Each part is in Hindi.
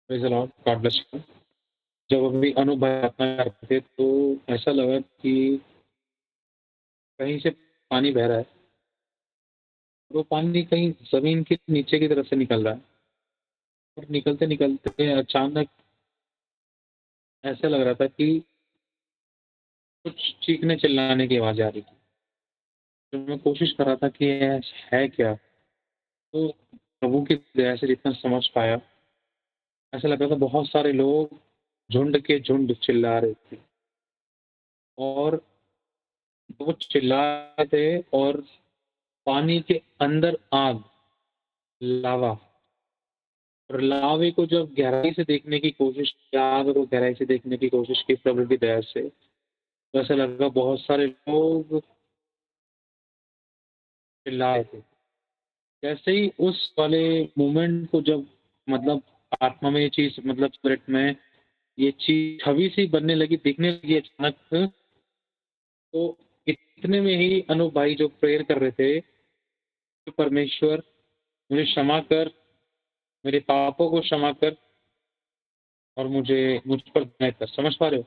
Praise the Lord, God bless you. जब अभी अनूप भाई प्रार्थना कर रहे थे, तो ऐसा लगा कि कहीं से पानी बह रहा है। वो पानी कहीं ज़मीन के नीचे की तरफ से निकल रहा है और निकलते-निकलते अचानक ऐसा लग रहा था कि कुछ चीखने-चिल्लाने की आवाज़ आ रही थी। तो मैं कोशिश कर रहा था कि ये है क्या? तो प्रभु की दया से जितना समझ पाया, ऐसा लग रहा था बहुत सारे लोग झुंड के झुंड चिल्ला रहे थे और वो चिल्ला रहे थे और पानी के अंदर आग, लावा और लावे को जब गहराई से देखने की कोशिश की, आग को गहराई से देखने की कोशिश की प्रभु की दया से, तो ऐसा लगा बहुत सारे लोग चिल्ला रहे थे। जैसे ही उस वाले मोमेंट को जब मतलब आत्मा में ये चीज़ मतलब स्पिरिट में ये चीज़ छवि-सी बनने लगी, दिखने लगी अचानक, तो इतने में ही अनूप भाई जो प्रेयर कर रहे थे कि परमेश्वर मुझे क्षमा कर, मेरे पापों को क्षमा कर और मुझ पर दया कर। समझ पा रहे हो?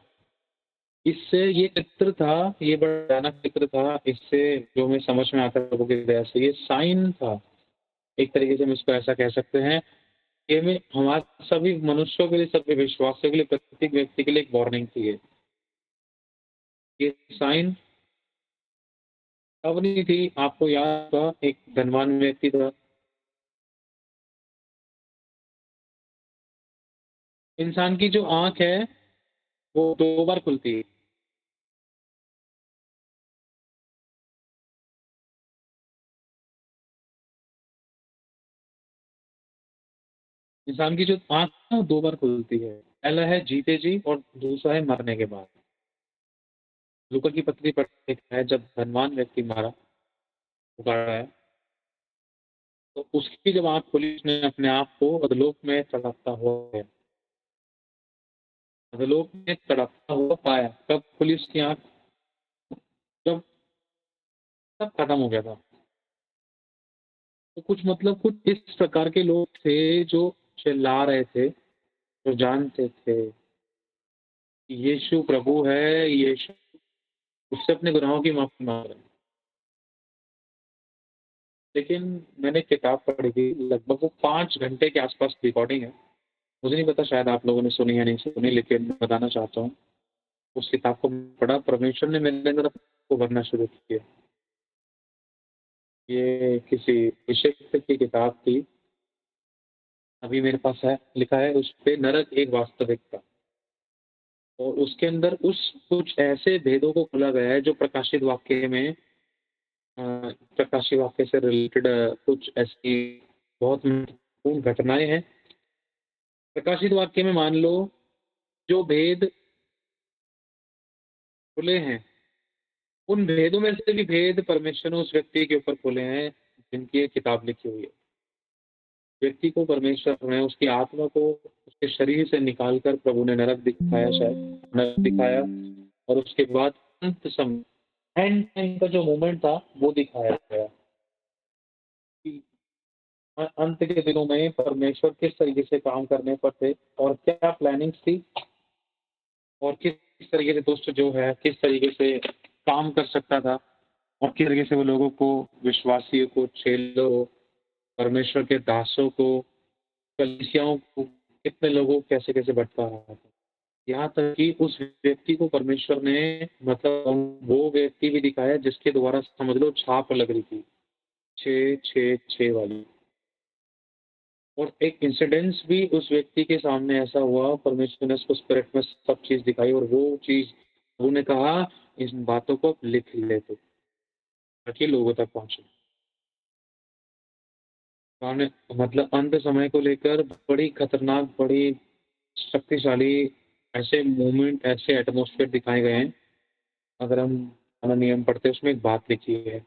इससे ये चित्र था, ये बड़ा भयानक चित्र था, इससे जो हमें समझ में आता है प्रभु की दया से, ये साइन था। एक तरीके से हम इसको ऐसा कह सकते हैं कि हमें हमारे सभी मनुष्यों के लिए, सभी विश्वासियों के लिए, प्रत्येक व्यक्ति के लिए एक वार्निंग थी ये। ये साइन तब नहीं थी, आपको याद होगा एक धनवान व्यक्ति था। इंसान की जो आँख है, वो 2 बार खुलती है। इंसान की जो आँख है, वो 2 बार खुलती है। पहला है जीते जी और दूसरा है मरने के बाद। लूका की पत्री पढ़ लिखा है जब धनवान व्यक्ति मारा पुकारा है, तो उसकी जब आँख खुली उसने अपने आप को अधोलोक में तड़पता हुआ पाया। अधोलोक में तड़पता हुआ पाया। कब खुली उसकी आँख? जब सब खत्म हो गया था। तो कुछ मतलब कुछ इस प्रकार के लोग थे जो चिल्ला रहे थे, जो जानते थे कि यीशु प्रभु है, यीशु उससे अपने गुनाहों की माफ़ी माँग रहे हैं। लेकिन मैंने एक किताब पढ़ी थी, लगभग वो 5 घंटे के आस-पास की रिकॉर्डिंग है। मुझे नहीं पता शायद आप लोगों ने सुनी या नहीं सुनी, लेकिन मैं बताना चाहता हूँ। उस किताब को पढ़ा, परमेश्वर ने मेरे अंदर को भरना शुरू किया। ये किसी विषय की किताब थी, अभी मेरे पास है, लिखा है उस पे नरक एक वास्तविकता और उसके अंदर उस कुछ ऐसे भेदों को खोला गया है जो प्रकाशित वाक्य में प्रकाशित वाक्य से रिलेटेड कुछ ऐसी बहुत महत्वपूर्ण घटनाएँ हैं। प्रकाशित वाक्य में मान लो जो भेद खुले हैं, उन भेदों में से भी भेद परमेश्वर ने उस व्यक्ति के ऊपर खोले हैं, जिनकी ये किताब लिखी हुई है। व्यक्ति को परमेश्वर ने उसकी आत्मा को उसके शरीर से निकाल कर प्रभु ने नरक दिखाया शायद, नरक दिखाया और उसके बाद अंत समय एंड टाइम का जो मोमेंट था, वो दिखाया गया कि अंत के दिनों में परमेश्वर किस तरीके से काम करने पर थे और क्या प्लानिंग्स थी और किस तरीके से दुष्ट जो है, किस तरीके से काम कर सकता था और किस तरीके से वो लोगों को, विश्वासियों को, चेलों, परमेश्वर के दासों को, कलीसियाओं को, कितने लोगों को कैसे-कैसे भटका रहा था। यहाँ तक कि उस व्यक्ति को परमेश्वर ने मतलब वो व्यक्ति भी दिखाया जिसके द्वारा समझ लो छाप लग रही थी, 666 वाली। और एक इंसिडेंस भी उस व्यक्ति के सामने ऐसा हुआ, परमेश्वर ने उसको स्पिरिट में सब चीज़ दिखाई और वो चीज़ उन्होंने कहा, "इन बातों को लिख ले तू, ताकि लोगों तक पहुँचे।" उन्होंने मतलब अंत समय को लेकर बड़ी खतरनाक, बड़ी शक्तिशाली ऐसे मूवमेंट, ऐसे एटमॉस्फेयर दिखाए गए हैं। अगर हम हमारा नियम पढ़ते हैं, उसमें एक बात लिखी है,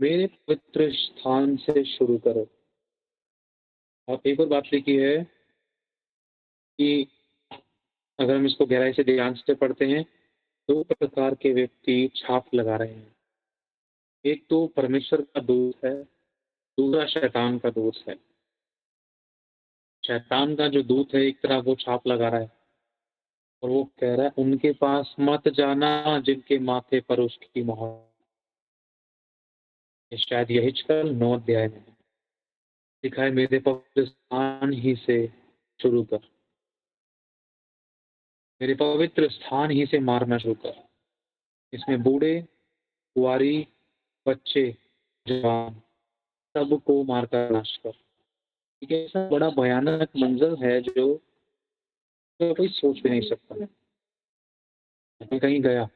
"मेरे पवित्र स्थान से शुरू करो।" और एक और बात लिखी है कि अगर हम इसको गहराई से ध्यान से पढ़ते हैं, 2 प्रकार के व्यक्ति छाप लगा रहे हैं। एक तो परमेश्वर का दूत है, दूसरा शैतान का दूत है। शैतान का जो दूत है एक तरह वो छाप लगा रहा है और वो कह रहा है उनके पास मत जाना जिनके माथे पर उसकी मोहर। शायद यही कल 9 अध्याय में लिखा है, मेरे पवित्र स्थान ही से शुरू कर, मेरे पवित्र स्थान ही से मारना शुरू कर। इसमें बूढ़े, कुंवारी, बच्चे, जवान सबको मारकर नाश कर। ठीक है, ऐसा बड़ा भयानक मंजर है जो कोई सोच भी नहीं सकता। मैं कहीं गया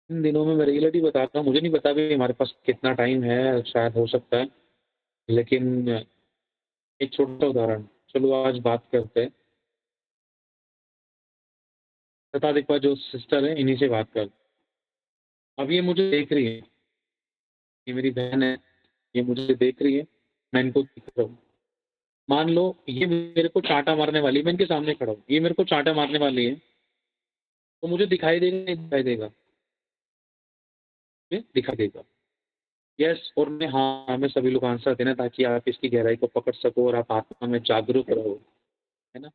इन दिनों में, मैं रेगुलरली बताता हूँ, मुझे नहीं पता भी हमारे पास कितना टाइम है, शायद हो सकता है, लेकिन एक छोटा उदाहरण, चलो आज बात करते हैं। 7 एक बार जो सिस्टर है इन्हीं से बात कर। अब ये मुझे देख रही है, ये मेरी बहन है, ये मुझे देख रही है, मैं इनको देख रहा हूँ। मान लो ये मेरे को चांटा मारने वाली है, मैं इनके सामने खड़ा हूँ, ये मेरे को चांटा मारने वाली है, तो मुझे दिखाई देगा नहीं दिखाई देगा? ये दिखाई देगा। यस, और मैं हाँ मैं सभी लोग आंसर देना ताकि आप इसकी गहराई को पकड़ सको और आप आत्मा में जागरूक रहो, है ना?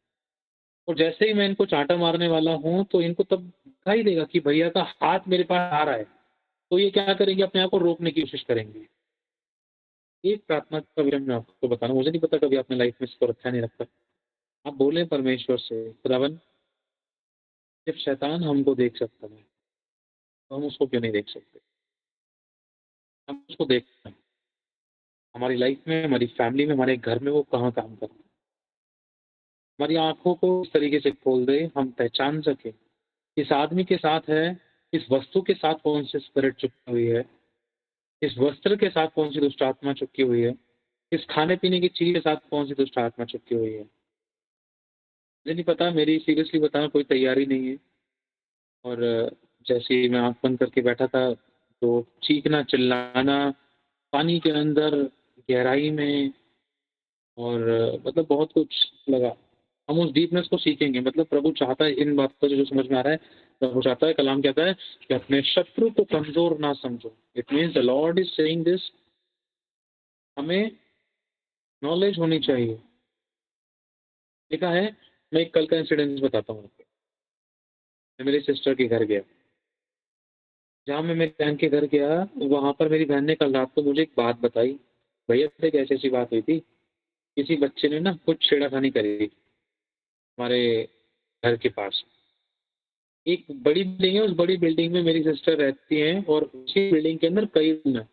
और जैसे ही मैं इनको चांटा मारने वाला हूँ तो इनको तब दिखाई देगा कि भैया का हाथ मेरे पास आ रहा है, तो ये क्या करेंगे, अपने आप को रोकने की कोशिश करेंगे। एक प्रार्थना का विषय मैं आपको बताना, मुझे नहीं पता कभी आपने लाइफ में इसको रखा नहीं रखा। आप बोले परमेश्वर से, खुदावन जब शैतान हमको देख सकता है तो हम उसको क्यों नहीं देख सकते? हम उसको देखते हैं हमारी लाइफ में, हमारी फैमिली में, हमारे घर में वो कहाँ काम करता है। हमारी आंखों को इस तरीके से खोल दे हम पहचान सके इस आदमी के साथ है, इस वस्तु के साथ कौन सी स्पिरिट चुपी हुई है, इस वस्त्र के साथ कौन सी दुष्ट आत्मा चुपकी हुई है, इस खाने पीने की चीज के साथ कौन सी दुष्ट आत्मा चुपकी हुई है। मुझे नहीं पता, मेरी सीरियसली बताना कोई तैयारी नहीं है। और जैसे ही मैं आँख बंद करके बैठा था, तो चीखना, चिल्लाना, पानी के अंदर, गहराई में, और मतलब बहुत कुछ लगा। हम उस डीपनेस को सीखेंगे, मतलब प्रभु चाहता है इन बातों से जो समझ में आ रहा है, प्रभु चाहता है, कलाम कहता है कि अपने शत्रु को कमज़ोर ना समझो। It means the Lord is saying this, हमें नॉलेज होनी चाहिए। लिखा है, मैं एक कल का इंसिडेंस बताता हूँ आपको। मैं मेरी सिस्टर के घर गया। जहाँ मैं मेरी बहन के घर गया, वहाँ पर मेरी बहन ने कल रात को मुझे एक बात बताई। भैया एक ऐसी-ऐसी बात हुई थी, किसी बच्चे ने ना कुछ छेड़खानी करी थी हमारे घर के पास। एक बड़ी बिल्डिंग है, उस बड़ी बिल्डिंग में मेरी सिस्टर रहती हैं और उसी बिल्डिंग के अंदर कई रूम हैं।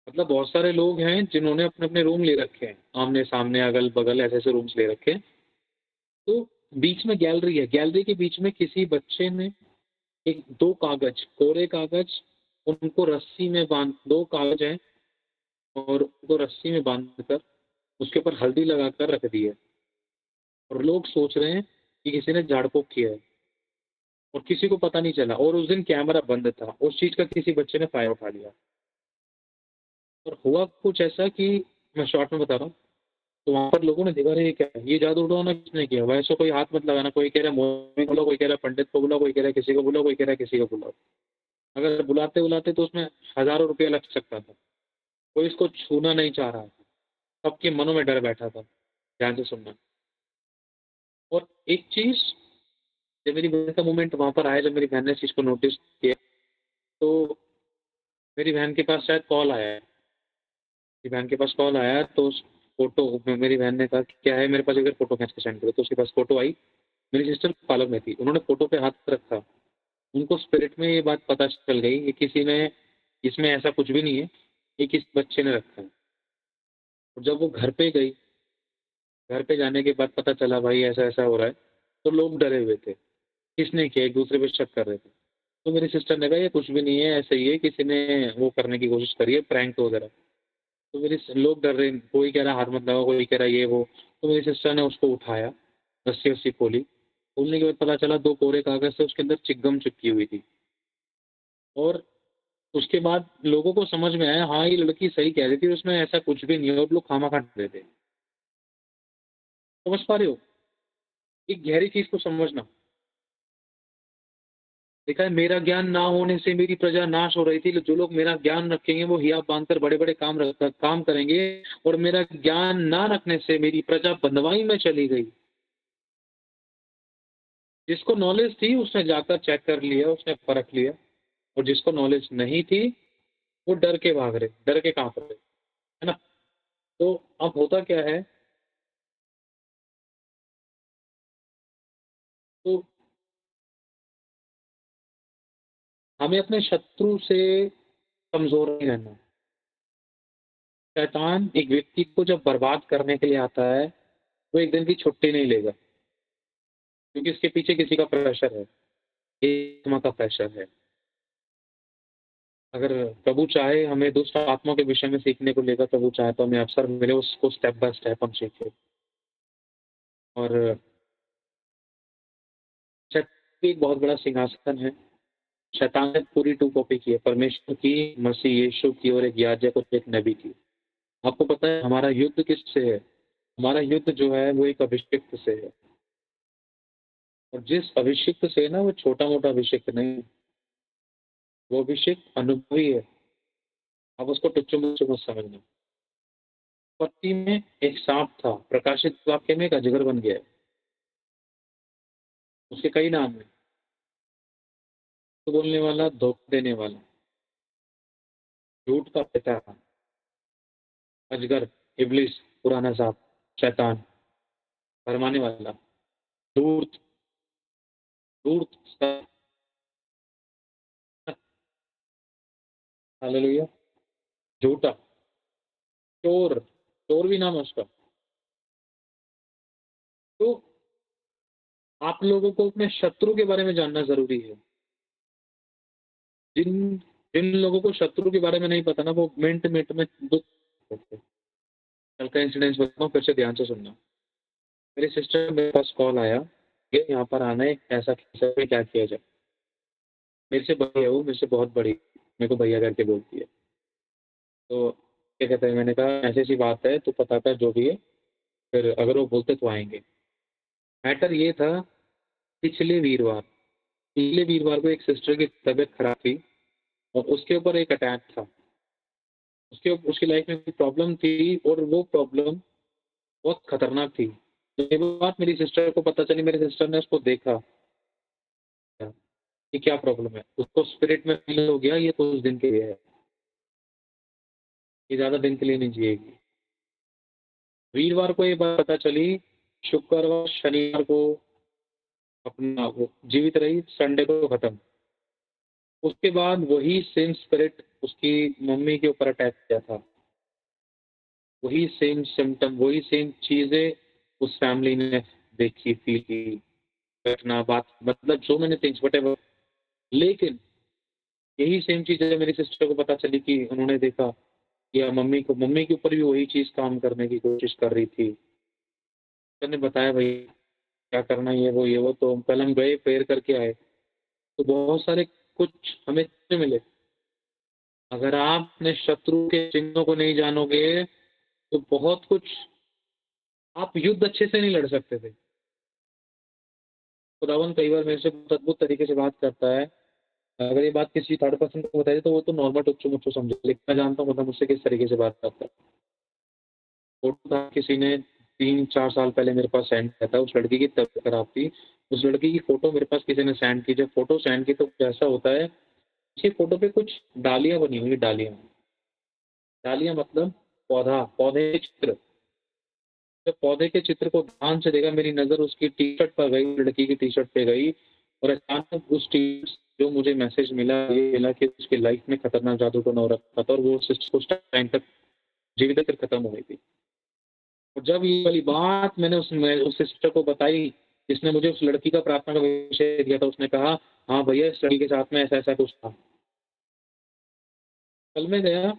मतलब बहुत सारे लोग हैं जिन्होंने अपने-अपने रूम ले रखे हैं, आमने-सामने, अगल-बगल ऐसे-ऐसे रूम्स ले रखे हैं। तो बीच में गैलरी है, गैलरी के बीच में किसी बच्चे ने एक 2 कागज़, कोरे कागज़, उनको रस्सी में बाँध, 2 कागज़ हैं और उनको रस्सी में बाँध कर उसके ऊपर हल्दी लगाकर रख दी है। और लोग सोच रहे हैं कि किसी ने झाड़-फूँक किया है और किसी को पता नहीं चला, और उस दिन कैमरा बंद था। उस चीज़ का किसी बच्चे ने फ़ायदा उठा लिया। और हुआ कुछ ऐसा कि मैं शॉर्ट में बता रहा हूँ, तो वहाँ पर लोगों ने देखा, अरे ये क्या है? ये जादू टोना किसने किया? वैसे कोई हाथ मत लगाना, कोई कह रहा है मौलवी को बुलाओ, कोई कह रहा है पंडित को बुलाओ, कोई कह रहा है किसी को बुलाओ, कोई कह रहा है किसी को बुलाओ। अगर बुलाते-बुलाते तो उसमें हज़ारों रुपया लग सकता था। कोई इसको छूना नहीं चाह रहा था। सबके मनों में डर बैठा था। ध्यान से सुनना। और एक चीज़, जब मेरी बहन का मोमेंट वहाँ पर आया, जब मेरी बहन ने इस चीज़ को नोटिस किया, तो मेरी बहन के पास शायद कॉल आया है। मेरी बहन के पास कॉल आया तो उस फ़ोटो में मेरी बहन ने कहा कि क्या है, मेरे पास एक बार फ़ोटो खींच के सेंड करो। तो उसके पास फ़ोटो आई, मेरी सिस्टर पार्लर में थी। उन्होंने फ़ोटो पे हाथ रखा। उनको स्पिरिट में ये बात पता चल गई कि किसी ने, इसमें ऐसा कुछ भी नहीं है, ये किस बच्चे ने रखा है। और जब वो घर पे गई, घर पे जाने के बाद पता चला भाई ऐसा-ऐसा हो रहा है, तो लोग डरे हुए थे। किसने किया? एक-दूसरे पे शक कर रहे थे। तो मेरी सिस्टर ने कहा ये कुछ भी नहीं है, ऐसे ही है, किसी ने वो करने की कोशिश करी है, प्रैंक वगैरह। तो मेरे लोग डर रहे, कोई कह रहा हाथ मत लगाओ, कोई कह रहा ये वो। तो मेरी सिस्टर ने उसको उठाया, रस्सी-वस्सी खोली। खोलने के बाद पता चला 2 कोरे कागज़ से उसके अंदर चिपगम चिपकी हुई थी। और उसके बाद लोगों को समझ में आया, हाँ, ये लड़की सही कह रही थी, उसमें ऐसा कुछ भी नहीं है, और लोग खामखा डर रहे थे। समझ पा रहे हो? एक गहरी चीज़ को समझना। लिखा है मेरा ज्ञान ना होने से मेरी प्रजा नाश हो रही थी। जो लोग मेरा ज्ञान रखेंगे वो हिया बांधकर बड़े-बड़े काम करेंगे और मेरा ज्ञान ना रखने से मेरी प्रजा बँधुआई में चली गई। जिसको नॉलेज थी उसने जाकर चेक कर लिया, उसने परख लिया और जिसको नॉलेज नहीं थी वो डर के भाग रहे, डर के काँप रहे, है ना? तो अब होता क्या है, तो हमें अपने शत्रु से कमज़ोर नहीं रहना। शैतान एक व्यक्ति को जब बर्बाद करने के लिए आता है, वो एक दिन की छुट्टी नहीं लेगा, क्योंकि इसके पीछे किसी का प्रेशर है, आत्मा का प्रेशर है। अगर प्रभु चाहे हमें दुष्ट आत्मा के विषय में सीखने को लेकर प्रभु चाहे तो हमें अवसर मिले, उसको स्टेप बाय स्टेप हम सीखें। और शैतान भी एक बहुत बड़ा सिंहासन है। शैतान ने पूरी 2 कॉपी की है, परमेश्वर की, मसीह यीशु की और एक याजक और एक नबी की। आपको पता है हमारा युद्ध किससे है? हमारा युद्ध जो है वो एक अभिषिक्त से है, और जिस अभिषिक्त से है ना, वो छोटा-मोटा अभिषिक्त नहीं है, वो अभिषिक्त अनुभवी है। आप उसको टुच्च-मुच्च मत समझना। उत्पत्ति में एक साँप था, प्रकाशित वाक्य में एक अजगर बन गया है। उसके कई नाम हैं, झूठ बोलने वाला, धोखा देने वाला, झूठ का पिता, अजगर, इब्लीस, पुराना साँप, शैतान, भरमाने वाला, धूर्त, धूर्त, हालेलुया, झूठा, चोर, चोर भी नाम है उसका। तो आप लोगों को अपने शत्रु के बारे में जानना ज़रूरी है। जिन जिन लोगों को शत्रु के बारे में नहीं पता ना, वो मिनट-मिनट में दुःख होते हैं। कल का इंसिडेंस बताता हूँ, फिर से ध्यान से सुनना। मेरी सिस्टर का मेरे पास कॉल आया, ये यहाँ पर आना है, ऐसा कैसे है, क्या किया जाए? मेरे से बड़ी है वो, मेरे से बहुत बड़ी, मेरे को भैया करके बोलती है। तो क्या कहते हैं, मैंने कहा ऐसी-ऐसी बात है, तू पता कर जो भी है, फिर अगर वो बोलते तो आएँगे। मैटर ये था, पिछले वीरवार को एक सिस्टर की तबीयत खराब थी और उसके ऊपर एक अटैक था। उसकी लाइफ में कोई प्रॉब्लम थी और वो प्रॉब्लम बहुत खतरनाक थी। तो ये बात मेरी सिस्टर को पता चली, मेरी सिस्टर ने उसको देखा कि क्या प्रॉब्लम है। उसको स्पिरिट में फ़ील हो गया ये कुछ दिन के लिए है, ये ज़्यादा दिन के लिए नहीं जिएगी। वीरवार को ये बात पता चली, शुक्रवार, शनिवार को अपना वो जीवित रही, संडे को खत्म। उसके बाद वही सेम स्पिरिट उसकी मम्मी के ऊपर अटैक किया था। वही सेम सिम्पटम, वही सेम चीज़ें उस फैमिली ने देखी, फ़ील की, घटना, बात, मतलब सो मेनी थिंग्स व्हाटएवर। लेकिन यही सेम चीज़ें मेरी सिस्टर को पता चली कि उन्होंने देखा या मम्मी के ऊपर भी वही चीज़ काम करने की कोशिश कर रही थी। मैंने बताया भई क्या करना है ये वो, तो कल हम गए प्रेयर करके आए। तो बहुत सारे कुछ हमें मिले। अगर आप अपने शत्रु के चिन्हों को नहीं जानोगे, तो बहुत कुछ आप युद्ध अच्छे से नहीं लड़ सकते थे। खुदावन कई बार मेरे से बहुत अद्भुत तरीके से बात करता है। अगर ये बात किसी थर्ड पर्सन को बताई तो वो तो नॉर्मल टुच्चो-मुच्चो समझे, लेकिन मैं जानता हूँ खुदा मुझसे किस तरीके से बात करता है। फ़ोटो था किसी ने 3-4 साल पहले मेरे पास सेंड किया था, उस लड़की की तबीयत खराब थी। उस लड़की की फ़ोटो मेरे पास किसी ने सेंड की, जब फ़ोटो सेंड की तो ऐसा होता है, उसकी फ़ोटो पे कुछ डालियाँ बनी हुई हैं, डालियाँ। डालियाँ मतलब पौधा, पौधे के चित्र। जब पौधे के चित्र को ध्यान से देखा, मेरी नज़र उसकी टी-शर्ट पर गई, लड़की की टी-शर्ट पे गई और अचानक उस टी जो मुझे मैसेज मिला, ये मिला कि उसकी लाइफ़ में खतरनाक जादू टोना हो रखा था और वो सिस्टर उस टाइम तक जीवित फिर खत्म हो गई थी। और जब ये वाली बात मैंने उस सिस्टर को बताई, जिसने मुझे उस लड़की का प्रार्थना का विषय दिया था, उसने कहा, "हाँ भैया, इस लड़की के साथ में ऐसा-ऐसा कुछ था।" कल मैं गया,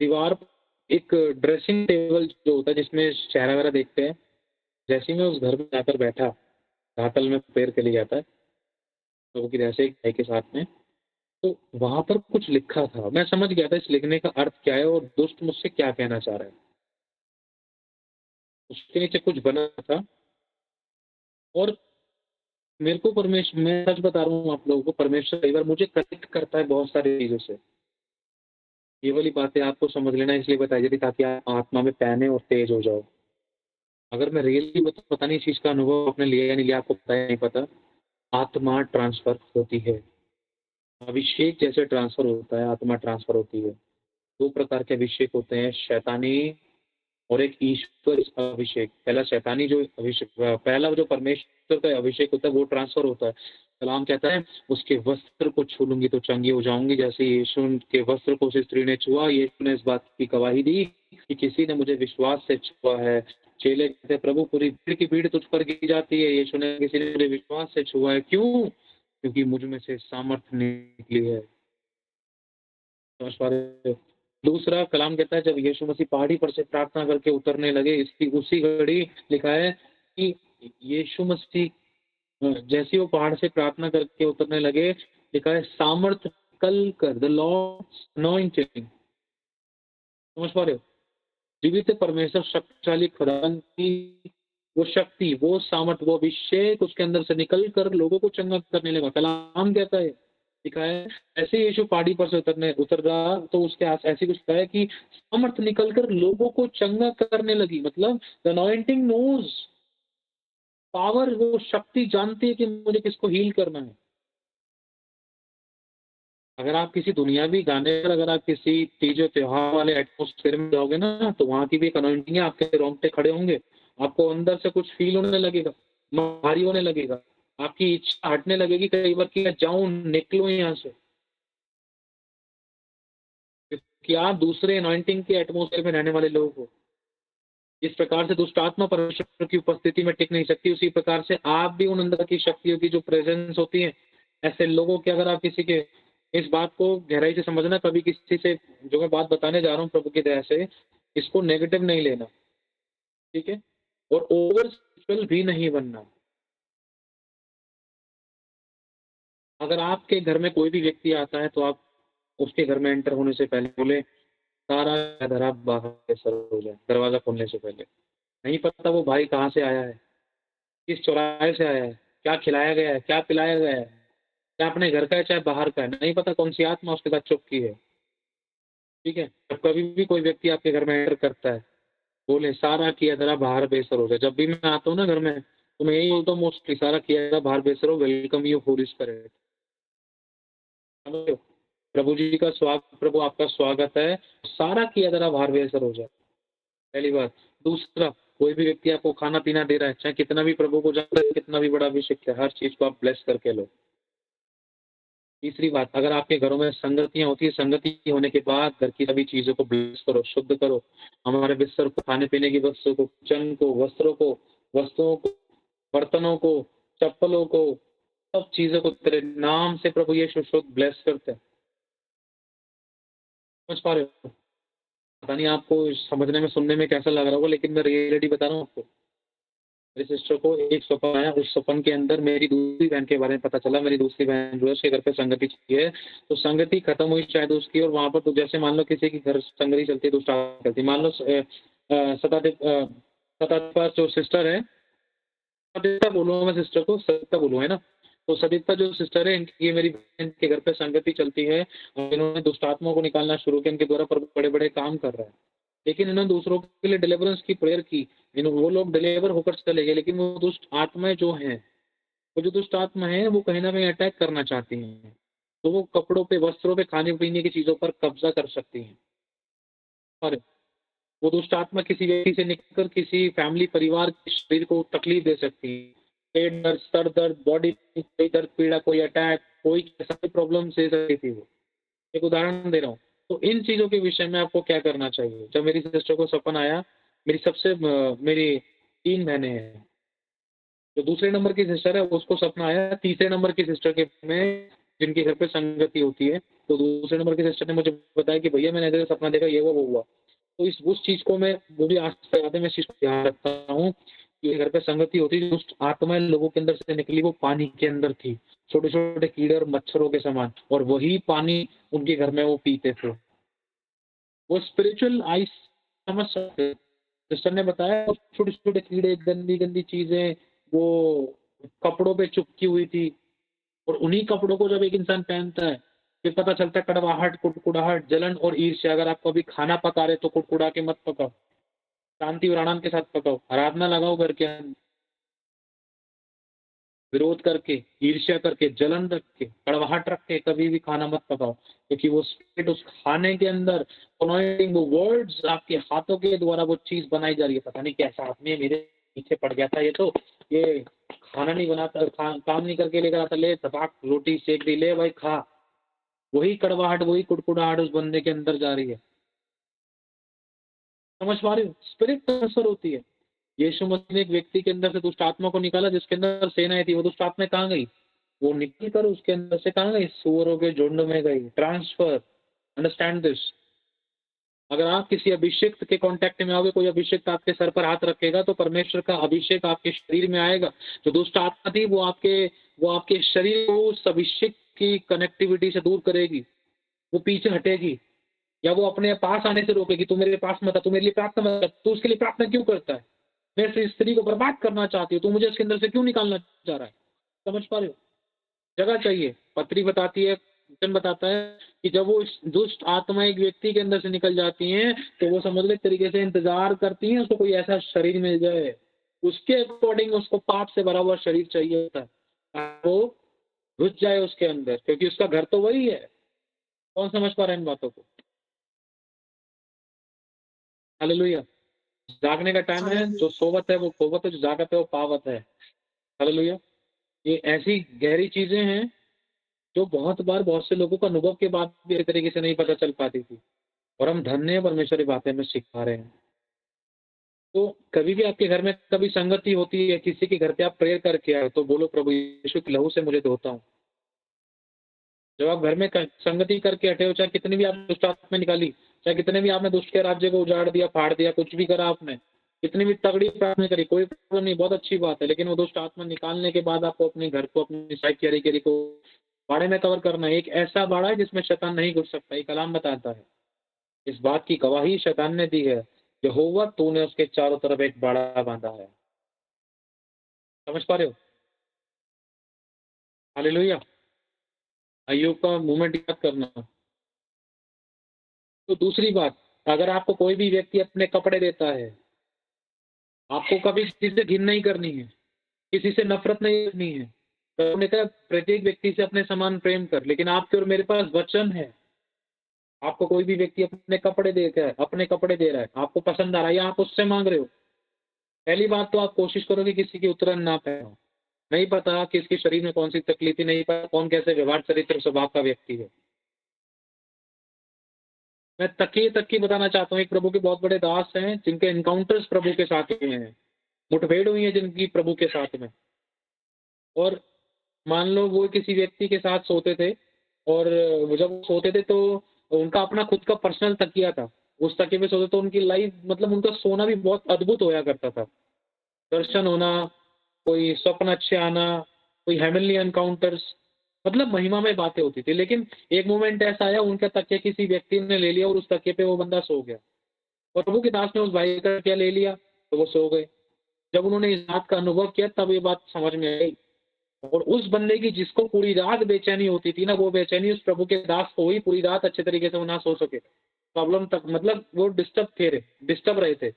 दीवार एक ड्रेसिंग टेबल जो होता है जिसमें चेहरा वगैरह देखते हैं, जैसे ही मैं उस घर में जाकर बैठा, जहाँ कल मैं प्रेयर के लिए गया था, प्रभु की दया से एक भाई के साथ में, तो वहाँ पर कुछ लिखा था। मैं समझ गया था इस लिखने का अर्थ क्या है और दुष्ट मुझसे क्या कहना चाह रहा है। उसके नीचे कुछ बना था और मेरे को परमेश्वर, मैं सच बता रहा हूँ आप लोगों को, परमेश्वर कई बार मुझे कनेक्ट करता है बहुत सारी चीज़ों से। ये वाली बातें आपको समझ लेना इसलिए बताई जा रही ताकि आप आत्मा में पहने और तेज हो जाओ। अगर मैं रियली पता नहीं इस चीज़ का अनुभव आपने लिया या नहीं लिया, आपको पता या नहीं पता, आत्मा ट्रांसफ़र होती है। अभिषेक जैसे ट्रांसफ़र होता है, आत्मा ट्रांसफ़र होती है। 2 प्रकार के अभिषेक होते हैं, शैतानी और एक ईश्वर अभिषेक। पहला शैतानी जो अभिषेक, पहला जो परमेश्वर का अभिषेक होता है वो ट्रांसफ़र होता है। कलाम कहता है उसके वस्त्र को छू लूँगी तो चंगी हो जाऊँगी। जैसे यीशु के वस्त्र को उस स्त्री ने छुआ, यीशु ने इस बात की गवाही दी कि किसी ने मुझे विश्वास से छुआ है। चेले कहते हैं प्रभु पूरी भीड़ की भीड़ तुझ पर गिर जाती है। यीशु ने किसी ने मुझे विश्वास से छुआ है। क्यों? क्योंकि मुझ में से सामर्थ्य निकली है। समझ पा रहे हो? दूसरा कलाम कहता है जब यीशु मसीह पहाड़ी पर से प्रार्थना करके उतरने लगे, इसकी उसी घड़ी लिखा है कि यीशु मसीह जैसे ही वो पहाड़ से प्रार्थना करके उतरने लगे, लिखा है सामर्थ कल कर, द लॉर्ड्स अनॉइंटिंग। समझ पा रहे हो? जीवित परमेश्वर शक्तिशाली खुदावन की वो शक्ति, वो सामर्थ, वो अभिषेक उसके अंदर से निकल कर लोगों को चंगा करने लगा। कलाम कहता है, लिखा है ऐसे ही यीशु पहाड़ी पर से उतर रहा तो उसके आस ऐसे कुछ लिखा है कि सामर्थ निकल कर लोगों को चंगा करने लगी। मतलब द अनॉइंटिंग नोज़, पावर, वो शक्ति जानती है कि मुझे किसको हील करना है। अगर आप किसी दुनियावी गाने पर, अगर आप किसी तीज त्योहार वाले एटमॉस्फेयर में जाओगे ना, तो वहाँ की भी एक अनॉइंटिंग है, आपके रोंगटे खड़े होंगे। आपको अंदर से कुछ फ़ील होने लगेगा, भारी होने लगेगा। आपकी इच्छा हटने लगेगी कई बार कि मैं जाऊँ, निकलूँ यहाँ से। कि आप दूसरे अनॉइंटिंग के एटमॉस्फेयर में रहने वाले लोग हो। जिस प्रकार से दुष्ट आत्मा परमेश्वर की उपस्थिति में टिक नहीं सकती, उसी प्रकार से आप भी उन अंदर की शक्तियों की जो प्रेज़ेंस होती है, ऐसे लोगों के, अगर आप किसी के, इस बात को गहराई से समझना, कभी किसी से जो मैं बात बताने जा रहा हूँ प्रभु की दया से, इसको नेगेटिव नहीं लेना, ठीक है? और ओवर स्पिरिचुअल भी नहीं बनना। अगर आपके घर में कोई भी व्यक्ति आता है, तो आप उसके घर में एंटर होने से पहले बोले, "सारा धरा बाहर से हो जाए", दरवाज़ा खोलने से पहले। नहीं पता वो भाई कहाँ से आया है, किस चौराहे से आया है, क्या खिलाया गया है, क्या पिलाया गया है, क्या अपने घर का है, चाहे बाहर का है, नहीं पता कौन-सी आत्मा उसके साथ चुपकी है, ठीक है? जब कभी भी कोई व्यक्ति आपके घर में एंटर करता है, बोले, "सारा किया धरा बाहर बेसर हो जाए"। जब भी मैं आता हूँ ना घर में, तो मैं यही बोलता हूँ मोस्टली, "सारा किया धरा बाहर बेसर हो, वेलकम यू होली स्पिरिट"। समझ रहे हो? प्रभु जी का प्रभु आपका स्वागत है, सारा किया धरा बाहर बेसर हो जाए, पहली बात। दूसरा, कोई भी व्यक्ति आपको खाना-पीना दे रहा है, चाहे कितना भी प्रभु को जानता है, कितना भी बड़ा अभिषेक है, हर चीज़ को आप ब्लेस करके लो। तीसरी बात, अगर आपके घरों में संगतियाँ होती हैं, संगति होने के बाद घर की सभी चीज़ों को ब्लेस करो, शुद्ध करो। हमारे बिस्तर को, खाने-पीने की वस्तुओं को, किचन को, वस्त्रों को, वस्तुओं को, बर्तनों को, चप्पलों को, सब चीज़ों को तेरे नाम से प्रभु यीशु शुद्ध ब्लेस करते हैं। समझ पा रहे हो? पता नहीं आपको समझने में, सुनने में कैसा लग रहा होगा, लेकिन मैं रियलिटी बता रहा हूँ आपको। मेरी सिस्टर को एक सपन आया, उस सपन के अंदर मेरी दूसरी बहन के बारे में पता चला। मेरी दूसरी बहन जो है उसके घर पे संगति चलती है, तो संगति खत्म हुई शायद उसकी, और वहाँ पर तो जैसे मान लो किसी के घर संगति चलती है तो स्टार्ट चलती है। मान लो सतादीप जो सिस्टर है, सदिता बोलूँगा मैं सिस्टर को, सदिता बोलूँ, है ना? तो सदिता जो सिस्टर है, इनकी, ये मेरी बहन के घर पे संगति चलती है, और इन्होंने दुष्ट आत्माओं को निकालना शुरू किया, इनके द्वारा प्रभु बड़े-बड़े काम कर रहा है। लेकिन इन्होंने दूसरों के लिए डिलीवरेंस की प्रेयर की, वो लोग डिलीवर होकर चले गए, लेकिन वो दुष्ट आत्माएँ जो हैं, वो जो दुष्ट आत्मा है, वो कहीं न कहीं अटैक करना चाहती हैं। तो वो कपड़ों पे, वस्त्रों पे, खाने-पीने की चीज़ों पर कब्ज़ा कर सकती हैं। और वो दुष्ट आत्मा किसी व्यक्ति से निकलकर किसी फैमिली, परिवार के शरीर को तकलीफ दे सकती है। पेट दर्द, सर दर्द, बॉडी में कोई दर्द, पीड़ा, कोई अटैक, कोई कैसा भी प्रॉब्लम दे सकती थी वो। एक उदाहरण दे रहा हूँ। तो इन चीज़ों के विषय में आपको क्या करना चाहिए? जब मेरी सिस्टर को सपना आया, मेरी 3 बहनें हैं। जो दूसरे नंबर की सिस्टर है उसको सपना आया तीसरे नंबर की सिस्टर के में, जिनके घर पे संगति होती है। तो दूसरे नंबर की सिस्टर ने मुझे बताया कि भैया मैंने ऐसा सपना देखा, ये हुआ, वो हुआ। तो इस उस चीज़ को मैं, वो भी आज तक याद है, मैं इस चीज़ को ध्यान रखता हूँ कि घर पे संगति होती है, दुष्ट आत्माएँ लोगों के अंदर से निकली, वो पानी के अंदर थी। छोटे-छोटे कीड़े और मच्छरों के समान, और वही पानी उनके घर में वो पीते थे। वो स्पिरिचुअल आइस समझ सकते हैं। सिस्टर ने बताया छोटे-छोटे कीड़े, गंदी-गंदी चीज़ें, वो कपड़ों पे चिपकी हुई थी और उन्हीं कपड़ों को जब एक इंसान पहनता है, फिर पता चलता है कड़वाहट, कुड़कुड़ाहट, जलन और ईर्ष्या। अगर आप कभी खाना पका रहे तो कुड़कुड़ा के मत पकाओ, शांति और आनंद के साथ पकाओ। आराधना लगाओ घर के अंदर, विरोध करके, ईर्ष्या करके, जलन रख के, कड़वाहट रख के कभी भी खाना मत पकाओ, क्योंकि वो स्पिरिट उस खाने के अंदर अनॉइंटिंग, वो वर्ड्स आपके हाथों के द्वारा वो चीज़ बनाई जा रही है। पता नहीं कैसा आदमी है, मेरे पीछे पड़ गया था ये खाना नहीं बनाता, काम नहीं करके लेकर आता, ले धपाक रोटी सेक दी, ले भाई खा। वही कड़वाहट, वही कुड़कुड़ाहट उस बंदे के अंदर जा रही है। समझ पा रहे हो? स्पिरिट ट्रांसफर होती है। यीशु मसीह ने एक व्यक्ति के अंदर से दुष्ट आत्मा को निकाला जिसके अंदर सेनाएं थी। वो दुष्ट आत्मा कहाँ गई? वो निकल कर उसके अंदर से कहाँ गई? सूअरों के झुंड में गई। ट्रांसफर। Understand this. अगर आप किसी अभिषेक के कांटेक्ट में आओगे, कोई अभिषेक आपके सर पर हाथ रखेगा तो परमेश्वर का अभिषेक आपके शरीर में आएगा। जो दुष्ट आत्मा थी वो आपके शरीर को उस अभिषेक की कनेक्टिविटी से दूर करेगी, वो पीछे हटेगी, या वो अपने पास आने से रोकेगी। तू मेरे पास मत आ, तू मेरे लिए प्रार्थना मत कर। तू उसके लिए प्रार्थना क्यों करता है? मैं इस स्त्री को बर्बाद करना चाहती हूँ, तू मुझे इसके अंदर से क्यों निकालना चाह रहा है? समझ पा रहे हो? जगह चाहिए। पत्री बताती है, वचन बताता है कि जब वो दुष्ट आत्मा एक व्यक्ति के अंदर से निकल जाती हैं, तो वो समझ लो एक तरीके से इंतजार करती हैं उसको कोई ऐसा शरीर मिल जाए, उसके अकॉर्डिंग उसको पाप से भरा हुआ शरीर चाहिए होता है, वो घुस जाए उसके अंदर, क्योंकि उसका घर तो वही है। कौन समझ पा रहा है इन बातों को? हालेलुया। जागने का टाइम है, जो सोवत है वो खोवत है, जो जागत है वो पावत है। हालेलुया। ये ऐसी गहरी चीजें हैं जो बहुत से लोगों को अनुभव के बाद भी एक तरीके से नहीं पता चल पाती थी, और हम धन्य हैं, परमेश्वर की बातें हमें सिखा रहे हैं। तो कभी भी आपके घर में कभी संगति होती है, किसी के घर पे आप प्रेयर करके आए, तो बोलो प्रभु यीशु के लहू से मुझे धोता हूँ। जब आप घर में संगति करके हटे हो, चाहे कितनी भी आप दुष्ट आत्मा निकाली, चाहे कितने भी आपने दुष्ट के राज्य को उजाड़ दिया, फाड़ दिया, कुछ भी करा आपने, कितनी भी तगड़ी प्रार्थना करी, कोई प्रॉब्लम नहीं, बहुत अच्छी बात है। लेकिन वो दुष्ट आत्मा निकालने के बाद आपको अपने घर को, अपनी साइकियारी को बाड़े में कवर करना है। एक ऐसा बाड़ा है जिसमें शैतान नहीं घुस सकता। ये कलाम बताता है। इस बात की गवाही शैतान ने दी है, यहोवा तूने उसके चारों तरफ एक बाड़ा बांधा है। समझ पा रहे हो? हालेलुया। अय्यूब का मूवमेंट याद करना। तो दूसरी बात, अगर आपको कोई भी व्यक्ति अपने कपड़े देता है, आपको कभी किसी से घिन नहीं करनी है, किसी से नफरत नहीं करनी है। तो उन्होंने कहा प्रत्येक व्यक्ति से अपने समान प्रेम कर, लेकिन आपके और मेरे पास वचन है। आपको कोई भी व्यक्ति अपने कपड़े देता है, अपने कपड़े दे रहा है, आपको पसंद आ रहा है, या आप उससे मांग रहे हो, पहली बात तो आप कोशिश करो कि किसी की उतरन ना पहनो। नहीं पता किसके शरीर में कौन सी तकलीफ है, नहीं पता कौन कैसे व्यवहार, चरित्र, स्वभाव का व्यक्ति है। मैं तकिए तक की बताना चाहता हूँ। एक प्रभु के बहुत बड़े दास हैं जिनके एनकाउंटर्स प्रभु के साथ हुए हैं, मुठभेड़ हुई है जिनकी प्रभु के साथ में। और मान लो वो किसी व्यक्ति के साथ सोते थे, और वो जब वो सोते थे तो उनका अपना खुद का पर्सनल तकिया था। उस तकिए पे सोते तो उनकी लाइफ, मतलब उनका सोना भी बहुत अद्भुत होया करता था। दर्शन होना, कोई स्वप्न अच्छे आना, कोई हेवनली एनकाउंटर्स, मतलब महिमा में बातें होती थी। लेकिन एक मोमेंट ऐसा आया, उनका तकिया किसी व्यक्ति ने ले लिया और उस तकिए पे वो बंदा सो गया, और प्रभु के दास ने उस भाई का क्या ले लिया, तो वो सो गए। जब उन्होंने इस बात का अनुभव किया तब ये बात समझ में आई। और उस बंदे की जिसको पूरी रात बेचैनी होती थी ना, वो बेचैनी उस प्रभु के दास को हुई पूरी रात अच्छे तरीके से वो ना सो सके। प्रॉब्लम तक, मतलब वो डिस्टर्ब रहे थे।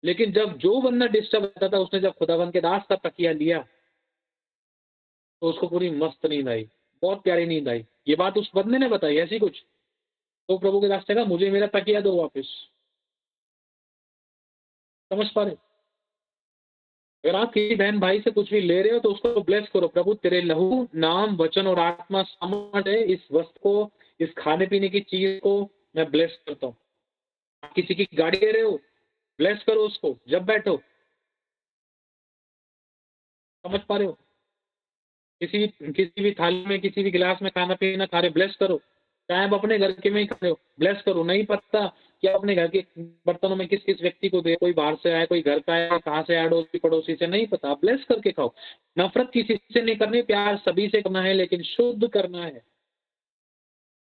लेकिन जब जो बंदा डिस्टर्ब रहता था, उसने जब खुदावंद के दास का तकिया लिया, तो उसको पूरी मस्त नींद आई, बहुत प्यारी नींद आई। ये बात उस बंदे ने बताई ऐसी कुछ। तो प्रभु के दास ने कहा मुझे मेरा तकिया दो वापस। समझ पा रहे? अगर आप किसी बहन भाई से कुछ भी ले रहे हो तो उसको ब्लेस करो। प्रभु तेरे लहू, नाम, वचन और आत्मा सामर्थ है, इस वस्तु को, इस खाने पीने की चीज को मैं ब्लेस करता हूँ। आप किसी की गाड़ी ले रहे हो, ब्लेस करो उसको जब बैठो। समझ पा रहे हो? किसी भी थाली में, किसी भी गिलास में खाना पीना खा रहे हो, ब्लेस करो। चाहे आप अपने घर के में ही खा रहे हो, ब्लेस करो। नहीं पता कि आप अपने घर के बर्तनों में किस किस व्यक्ति को दे, कोई बाहर से आया, कोई घर का आया, कहाँ से आया, अड़ोसी पड़ोसी से, नहीं पता, ब्लेस करके खाओ। नफरत किसी से नहीं करनी, प्यार सभी से करना है, लेकिन शुद्ध करना है।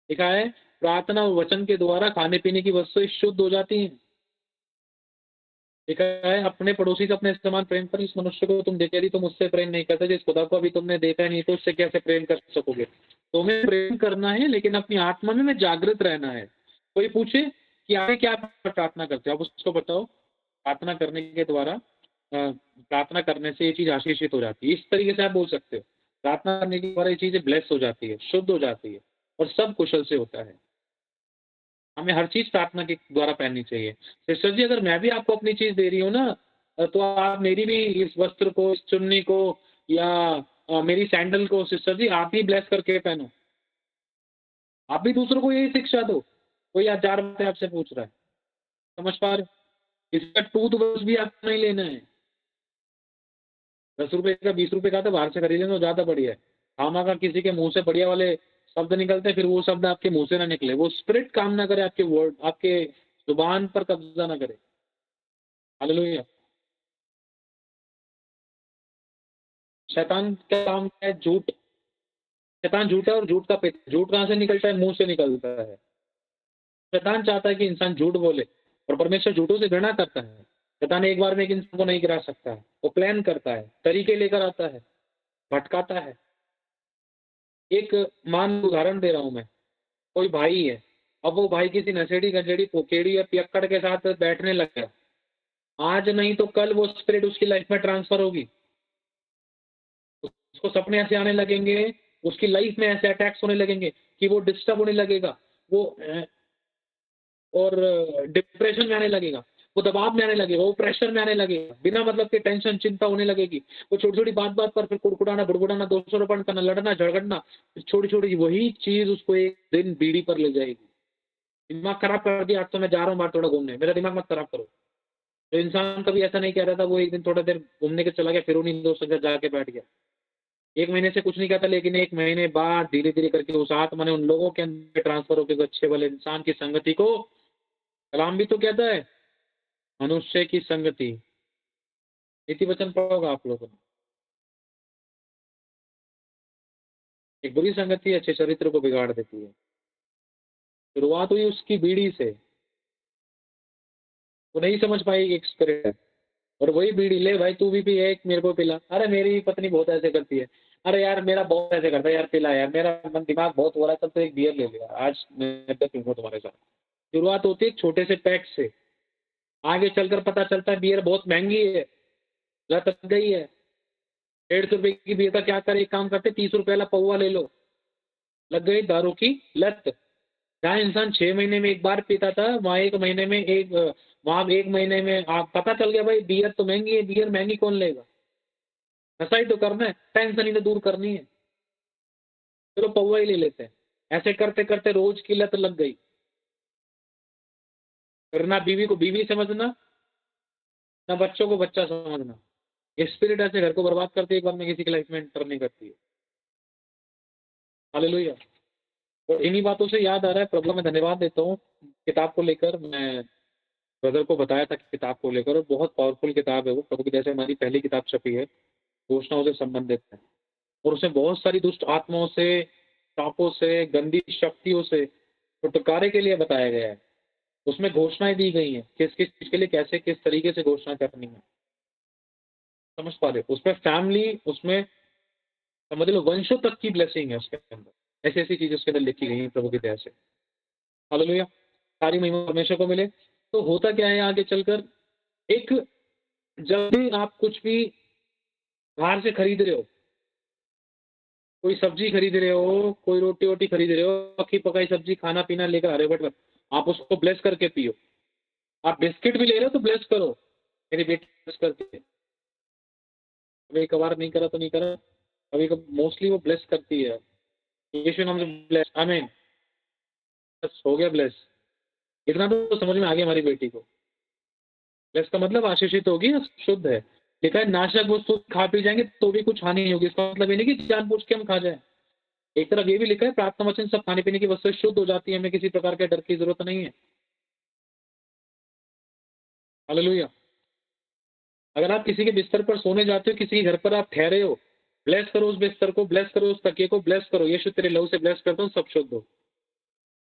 लिखा है प्रार्थना और वचन के द्वारा खाने पीने की वस्तुएं शुद्ध हो जाती हैं। लिखा है अपने पड़ोसी से अपने समान प्रेम कर, इस मनुष्य को तुम देखे यदि तुम उससे प्रेम नहीं करते, जिस खुदा को अभी तुमने देखा नहीं तो उससे कैसे प्रेम कर सकोगे। तुम्हें प्रेम करना है लेकिन अपनी आत्मा में जागृत रहना है। कोई पूछे कि आगे क्या प्रार्थना करते हो, आप उसको बताओ प्रार्थना करने के द्वारा प्रार्थना करने से ये चीज आशीषित हो जाती है। इस तरीके से आप बोल सकते हो प्रार्थना करने के द्वारा ये चीजें ब्लेस हो जाती है, शुद्ध हो जाती है और सब कुशल से होता है। हमें हर चीज प्रार्थना के द्वारा पहननी चाहिए। सिस्टर जी अगर मैं भी आपको अपनी चीज दे रही हूँ ना, तो आप मेरी भी इस वस्त्र को, इस चुन्नी को या मेरी सैंडल को सिस्टर जी आप ही ब्लेस करके पहनो। आप भी दूसरों को यही शिक्षा दो। कोई आज 4 बातें आपसे पूछ रहा है, समझ पा रहे हो? इसका टूथब्रश भी आपको नहीं लेना है। 10 रुपए का 20 रुपए का तो बाहर से खरीदें तो ज्यादा बढ़िया है। खामा किसी के मुंह से बढ़िया वाले शब्द निकलते हैं, फिर वो शब्द आपके मुंह से ना निकले, वो स्पिरिट काम ना करे, आपके वर्ड आपके जुबान पर कब्जा ना करे। हालेलुया। शैतान का काम है झूठ। शैतान झूठा है और झूठ का पिता। झूठ कहाँ से निकलता है? मुंह से निकलता है। शैतान चाहता है कि इंसान झूठ बोले और परमेश्वर झूठों से घृणा करता है। शैतान एक बार में एक इंसान को नहीं गिरा सकता है, वो प्लान करता है, तरीके लेकर आता है, भटकाता है। एक मान उदाहरण दे रहा हूं मैं। कोई भाई है, अब वो भाई किसी नशेड़ी गंजेड़ी पोकेड़ी या पियक्कड़ के साथ बैठने लग गया। आज नहीं तो कल वो स्पिरिट उसकी लाइफ में ट्रांसफर होगी। उसको सपने ऐसे आने लगेंगे, उसकी लाइफ में ऐसे अटैक्स होने लगेंगे कि वो डिस्टर्ब होने लगेगा, वो और डिप्रेशन में आने लगेगा, वो दबाव में आने लगेगा, वो प्रेशर में आने लगेगा, बिना मतलब के टेंशन चिंता होने लगेगी। वो छोटी-छोटी बात-बात पर फिर कुड़कुड़ाना, बुड़बुड़ाना, दोषारोपण करना, लड़ना, झगड़ना, छोटी-छोटी वही चीज़ उसको एक दिन बीड़ी पर ले जाएगी। दिमाग खराब कर दिया, आज तो मैं जा रहा हूँ बाहर थोड़ा घूमने, मेरा दिमाग मत खराब करो। तो इंसान कभी ऐसा नहीं कह रहा था, वो एक दिन थोड़ा देर घूमने के चला गया, फिर उन्हीं दोस्तों के साथ जाके बैठ गया। 1 महीने से कुछ नहीं कहता, लेकिन 1 महीने बाद धीरे-धीरे करके उस आत्मा ने उन लोगों के अंदर ट्रांसफर होके अच्छे वाले इंसान की संगति को कलाम भी तो कहता है, मनुष्य की संगति। नीति वचन पढ़ा होगा आप लोगों ने। एक बुरी संगति अच्छे चरित्र को बिगाड़ देती है। शुरुआत हुई उसकी बीड़ी से, वो नहीं समझ पाई एक स्पिरिट है। और वही बीड़ी ले भाई तू भी पी, एक मेरे को पिला। अरे मेरी पत्नी बहुत ऐसे करती है। अरे यार मेरा बहुत ऐसे करता है यार, पिला यार, मेरा मन दिमाग बहुत हो रहा है, तब तो एक बियर ले लिया, आज मैं तो पीऊंगा तुम्हारे साथ। शुरुआत होती है एक छोटे से पैक से, आगे चलकर पता चलता है बियर बहुत महंगी है, लत लग गई है। 150 रुपए की बियर का क्या करे, एक काम करते 30 रुपए वाला पौवा ले लो, लग गई दारू की लत। जहाँ इंसान 6 महीने में एक बार पीता था, वहाँ 1 महीने में वहाँ 1 महीने में आप पता चल गया भाई बियर तो महंगी है, बियर महंगी कौन लेगा? नशा ही तो करना है, टेंशन ही तो दूर करनी है, चलो पौवा ही ले लेते हैं। ऐसे करते करते रोज की लत लग गई। फिर ना बीवी को बीवी समझना, ना बच्चों को बच्चा समझना। स्पिरिट ऐसे घर को बर्बाद करती है, एक बार में किसी की लाइफ में एंटर नहीं करती है। हालेलुया। और इन्हीं बातों से याद आ रहा है, प्रभु मैं धन्यवाद देता हूँ किताब को लेकर। मैं ब्रदर को बताया था कि किताब को लेकर, और बहुत पावरफुल किताब है वो। प्रभु की जैसे हमारी पहली किताब छपी है, घोषणाओं से संबंधित है, और उसमें बहुत सारी दुष्ट आत्माओं से, सांपों से, गंदी शक्तियों से छुटकारे के लिए बताया गया है। उसमें घोषणाएं दी गई हैं, किस किस चीज के लिए कैसे किस तरीके से घोषणा करनी है। समझ पा रहे हो? उसमें फैमिली, उसमें समझ लो वंशों तक की ब्लेसिंग है उसके अंदर। ऐसी ऐसी चीजें उसके अंदर लिखी गई हैं प्रभु की दया से। हालेलुया। सारी महिमा परमेश्वर को मिले। तो होता क्या है आगे चलकर, एक जब भी आप कुछ भी बाहर से खरीद रहे हो, कोई सब्जी खरीद रहे हो, कोई रोटी वोटी खरीद रहे हो, पकी पकाई सब्जी खाना पीना लेकर आ रहे हो, बट आप उसको ब्लेस करके पियो। आप बिस्किट भी ले रहे हो तो ब्लेस करो, मेरी बेटी ब्लेस करती है। कभी कभार नहीं करा तो नहीं करा, कभी कभी मोस्टली वो ब्लेस करती है। यीशु नाम से ब्लेस, आमीन। बस हो गया ब्लेस। इतना तो समझ में आ गया हमारी बेटी को। ब्लेस का मतलब आशीषित होगी, शुद्ध है। लिखा है नाशक वस्तु खा पी जाएंगे तो भी कुछ हानि नहीं होगी। इसका मतलब ये नहीं कि जानबूझ के हम खा जाए। एक तरफ ये भी लिखा है प्रार्थना वचन सब खाने पीने की वस्तुएं शुद्ध हो जाती है, हमें किसी प्रकार के डर की जरूरत नहीं है। हालेलुया। अगर आप किसी के बिस्तर पर सोने जाते हो, किसी के घर पर आप ठहरे हो, ब्लेस करो उस बिस्तर को, ब्लेस करो उस तकिए को, ब्लेस करो, यीशु तेरे लहू से ब्लेस करता हूँ, सब शुद्ध हो।